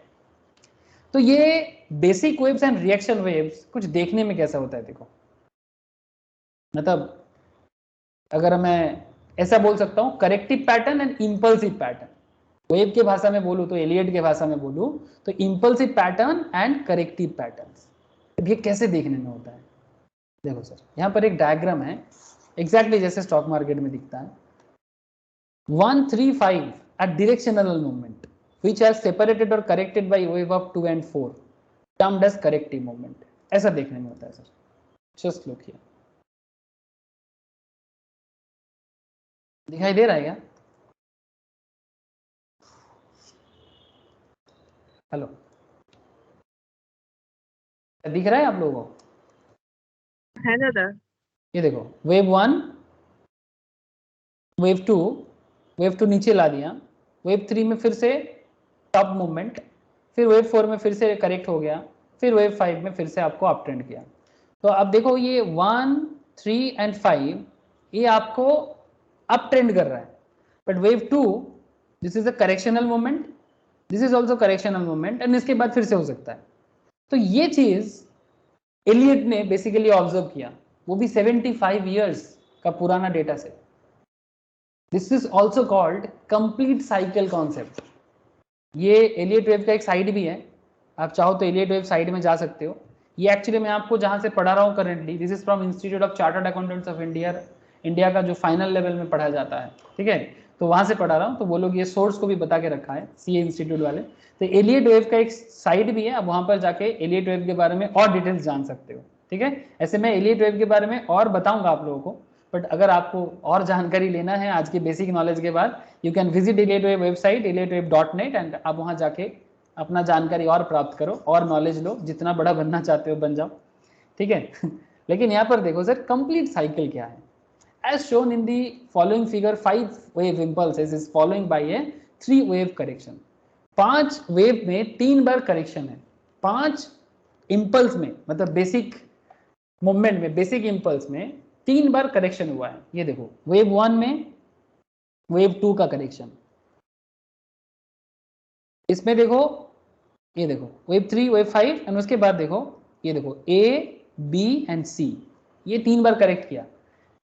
तो ये basic waves and reaction waves कुछ देखने में कैसा होता है देखो. मतलब अगर मैं ऐसा बोल सकता हूँ corrective pattern and impulsive pattern. Wave के भाषा में बोलूँ तो एलियट के भाषा में बोलूँ तो impulsive pattern and corrective patterns. ये कैसे देखने में होता है देखो सर. यहाँ पर एक डायग्राम है एग्जैक्टली जैसे स्टॉक मार्केट में दिखता है. 135 a directional movement which has separated or corrected by wave of 2 and 4 termed as corrective movement. ऐसा देखने में होता है सर. Just look here. दिखाई दे रहा है क्या? हेलो, दिख रहा है आप लोगों को? है दादा. ये देखो वेव 1, वेव 2, वेव 2 नीचे ला दिया, वेव 3 में फिर से टॉप मूवमेंट, फिर वेव 4 में फिर से करेक्ट हो गया, फिर वेव 5 में फिर से आपको अप ट्रेंड किया. तो अब देखो ये 1, 3 एंड 5 ये आपको अप ट्रेंड कर रहा है. But wave 2 this is a correctional movement, this is also correctional movement and इसके बाद फिर से हो सकता है. तो ये चीज एलियट ने बेसिकली ऑब्जर्व किया, वो भी 75 इयर्स का पुराना data set. This is also called complete cycle concept. ये एलियट वेव का एक साइड भी है, आप चाहो तो एलियट वेव साइड में जा सकते हो. ये एक्चुअली मैं आपको जहां से पढ़ा रहा हूँ currently, this is from institute of chartered accountants of India. India का जो फाइनल लेवल में पढ़ा जाता है, ठीक है, तो वहां से पढ़ा रहा हूँ. तो वो लोग ये सोर्स को भी बता के रखा है सीए इंस्टीट्यूट वाले. तो एलियट वेव का एक साइड भी है, आप वहां पर जाके एलियट वेव के बारे में और डिटेल्स जान सकते हो. ठीक है, ऐसे मैं एलियट वेव के बारे में और बताऊंगा आप लोगों को. बट अगर आपको और जानकारी लेना है आज के बेसिक नॉलेज के बाद, you can visit Elliott wave website elliotwave.net and आप वहां जाके अपना जानकारी और प्राप्त करो और नॉलेज लो. जितना बड़ा बनना चाहते हो बन जाओ, ठीक है. लेकिन यहाँ पर देखो सर कंप्लीट साइकिल क्या है. As shown in the following figure 5 wave impulses is following by a 3 wave correction. 5 wave में 3 बार करेक्शन है. 5 इम्पल्स में मतलब बेसिक मूवमेंट में, बेसिक इम्पल्स में 3 बार करेक्शन हुआ है. ये देखो वेव 1 में, वेव 2 का करेक्शन, इसमें देखो ये देखो वेव 3, वेव 5 एंड उसके बाद देखो ये देखो ए, बी एंड सी, ये 3 बार करेक्ट किया.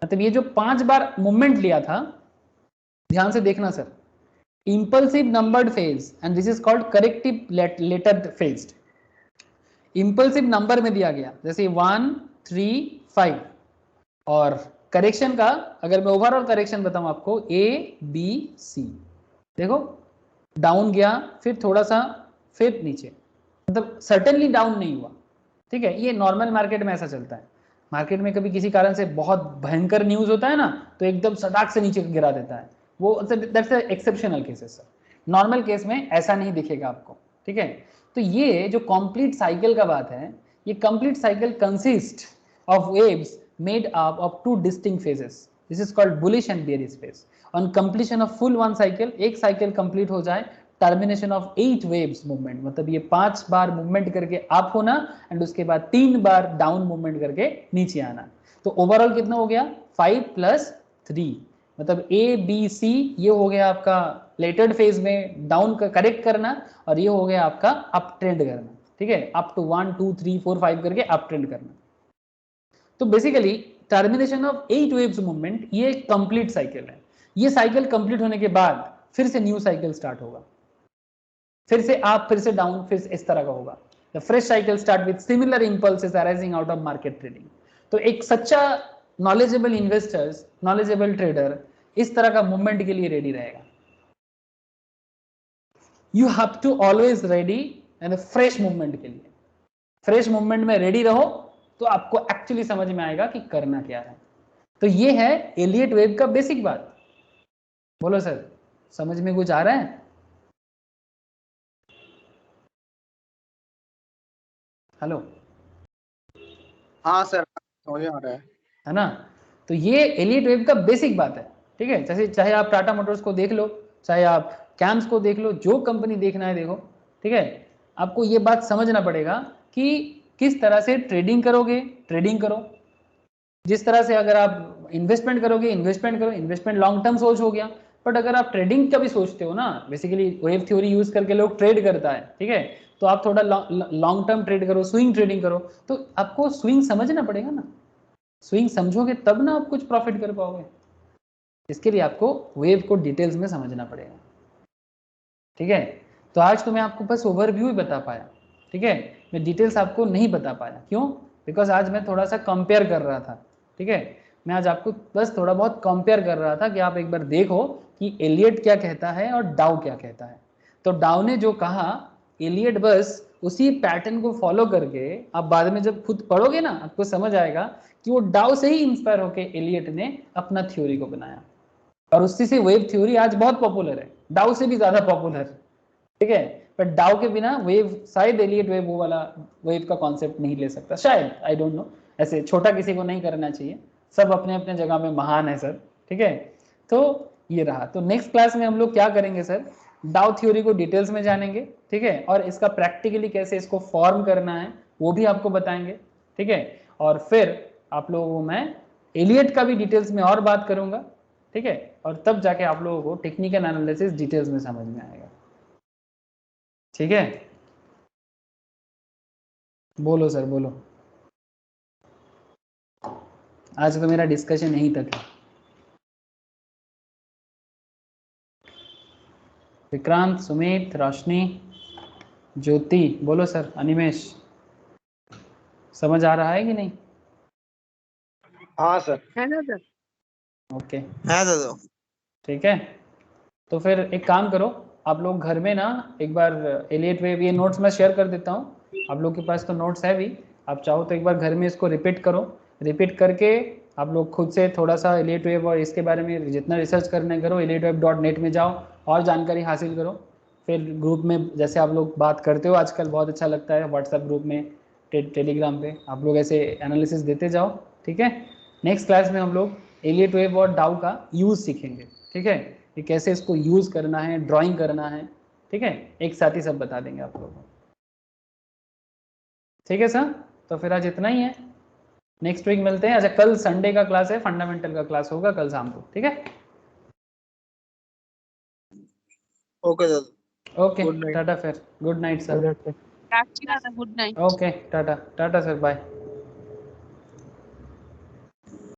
मतलब ये जो 5 बार मूवमेंट लिया था, ध्यान से देखना sir, impulsive numbered phase and this is called corrective lettered phased. impulsive number में दिया गया जैसे 1, 3, 5 और करेक्शन का अगर मैं ओवरऑल करेक्शन बताऊं आपको A, B, C. देखो डाउन गया, फिर थोड़ा सा, फिर नीचे, मतलब सर्टेनली डाउन नहीं हुआ, ठीक है। ये नॉर्मल मार्केट में ऐसा चलता है। मार्केट में कभी किसी कारण से बहुत भयंकर न्यूज होता है ना, तो एकदम सटाक से नीचे गिरा देता है, वो that's exceptional cases sir. Normal case में ऐसा नहीं दिखेगा आपको, ठीक है। तो ये जो कंप्लीट साइकिल का बात है, ये complete cycle consist of waves made up of two distinct phases, this is called bullish and bearish phase. On completion of full one cycle, एक साइकिल कंप्लीट हो जाए, टर्मिनेशन ऑफ 8 वेव्स मूवमेंट, मतलब ये 5 बार movement करके up होना and उसके बाद 3 बार down movement करके नीचे आना। तो ओवरऑल कितना हो गया 5 + 3, मतलब ए बी सी ये हो गया आपका लेटेड फेज में डाउन का करेक्ट करना, और ये हो गया आपका अप ट्रेंड करना, ठीक है, अप टू 1 2 3 4 5 करके अप ट्रेंड करना। तो basically termination of 8 waves movement ये एक कंप्लीट साइकिल है। ये साइकिल कंप्लीट होने के बाद फिर से न्यू साइकिल स्टार्ट होगा, फिर से अप, फिर से डाउन, फिर से इस तरह का होगा। The fresh cycle start with similar impulses arising out of market trading. तो एक सच्चा नॉलेजेबल इन्वेस्टर्स, नॉलेजेबल ट्रेडर इस तरह का मूवमेंट के लिए रेडी रहेगा। You have to always ready and fresh movement के लिए, फ्रेश मूवमेंट में रेडी रहो, तो आपको एक्चुअली समझ में आएगा कि करना क्या है। तो ये है एलियट वेव का बेसिक बात। बोलो सर, समझ में कुछ आ रहा है? हेलो, हाँ सर, समझ में आ रहा है ना। तो ये एलियट वेव का बेसिक बात है, ठीक है। जैसे चाहे आप टाटा मोटर्स को देख लो, चाहे आप कैम्स को देख लो, जो कंपनी देखना है देखो, ठीक है। आपको ये बात समझना पड़ेगा कि किस तरह से ट्रेडिंग करोगे, ट्रेडिंग करो। जिस तरह से अगर आप इन्वेस्टमेंट करोगे, इन्वेस्टमेंट करो, इन्वेस्टमेंट लॉन्ग टर्म सोच हो गया। बट अगर आप ट्रेडिंग का भी सोचते हो ना, बेसिकली वेव थ्योरी यूज करके लोग ट्रेड करता है, ठीक है, तो आप थोड़ा लॉन्ग टर्म ट्रेड करो, स्विंग ट्रेडिंग करो, तो आपको स्विंग समझना पड़ेगा ना। स्विंग समझोगे तब ना आप कुछ प्रॉफिट कर पाओगे। इसके लिए आपको वेव को डिटेल्स में समझना पड़ेगा, ठीक है। तो आज तो मैं आपको बस ओवरव्यू ही बता पाया, ठीक है। मैं डिटेल्स आपको नहीं बता पाया, क्यों? बिकॉज आज मैं थोड़ा सा कंपेयर कर रहा था, ठीक है। मैं आज आपको बस थोड़ा बहुत कंपेयर कर रहा था कि आप एक बार देखो कि एलियट क्या कहता है और डाउ क्या कहता है। तो डाउ ने जो कहा, एलियट बस उसी पैटर्न को फॉलो करके आप बाद में जब खुद पढ़ोगे ना, आपको समझ आएगा कि वो डाउ से ही इंस्पायर होकर एलियट ने अपना थ्योरी को बनाया, और उसी से वेव थ्योरी आज बहुत पॉपुलर है, डाउ से भी ज्यादा पॉपुलर, ठीक है। पर डाउ के बिना वेव, शायद एलियट वेव वो वाला वेव का कॉन्सेप्ट नहीं ले सकता, शायद, आई डोंट नो। ऐसे छोटा किसी को नहीं करना चाहिए, सब अपने अपने जगह में महान है सर, ठीक है। तो ये रहा। तो नेक्स्ट क्लास में हम लोग क्या करेंगे सर, डाउ थ्योरी को डिटेल्स में जानेंगे, ठीक है, और इसका प्रैक्टिकली कैसे इसको फॉर्म करना है वो भी आपको बताएंगे, ठीक है। और फिर आप लोगों को मैं एलियट का भी डिटेल्स में और बात करूंगा, ठीक है, और तब जाके आप लोगों को टेक्निकल एनालिसिस डिटेल्स में समझ में आएगा, ठीक है। बोलो सर, बोलो। आज तो मेरा डिस्कशन यहीं तक है। विक्रांत, सुमित, रोशनी, ज्योति, बोलो सर। अनिमेश, समझ आ रहा है कि नहीं? हाँ सर। है ना सर? ओके, है दादा। ठीक है। तो फिर एक काम करो, आप लोग घर में ना एक बार एलियट वेव, ये नोट्स मैं शेयर कर देता हूँ, आप लोग के पास तो नोट्स है भी, आप चाहो तो एक बार घर में इसको रिपीट करो। रिपीट करके आप लोग खुद से थोड़ा सा एलियट वेव और इसके बारे में जितना रिसर्च करना करो, elliotwave.net में जाओ और जानकारी हासिल करो। फिर ग्रुप में जैसे आप लोग बात करते हो आजकल, बहुत अच्छा लगता है व्हाट्सएप ग्रुप में, टेलीग्राम पे आप लोग ऐसे एनालिसिस देते जाओ, ठीक है। नेक्स्ट क्लास में हम लोग एलियट वेव और डाउ का यूज़ सीखेंगे, ठीक है, कि कैसे इसको यूज़ करना है, ड्राइंग करना है, ठीक है, एक साथ ही सब बता देंगे आप लोगों को, ठीक है सर। तो फिर आज इतना ही है, नेक्स्ट वीक मिलते हैं। अच्छा, कल संडे का क्लास है, फंडामेंटल का क्लास होगा कल शाम को, ठीक है। ओके दादा, ओके, गुड नाइट। टाटा, फिर गुड नाइट सर। राखी दादा, good night. Okay, tata tata sir, bye.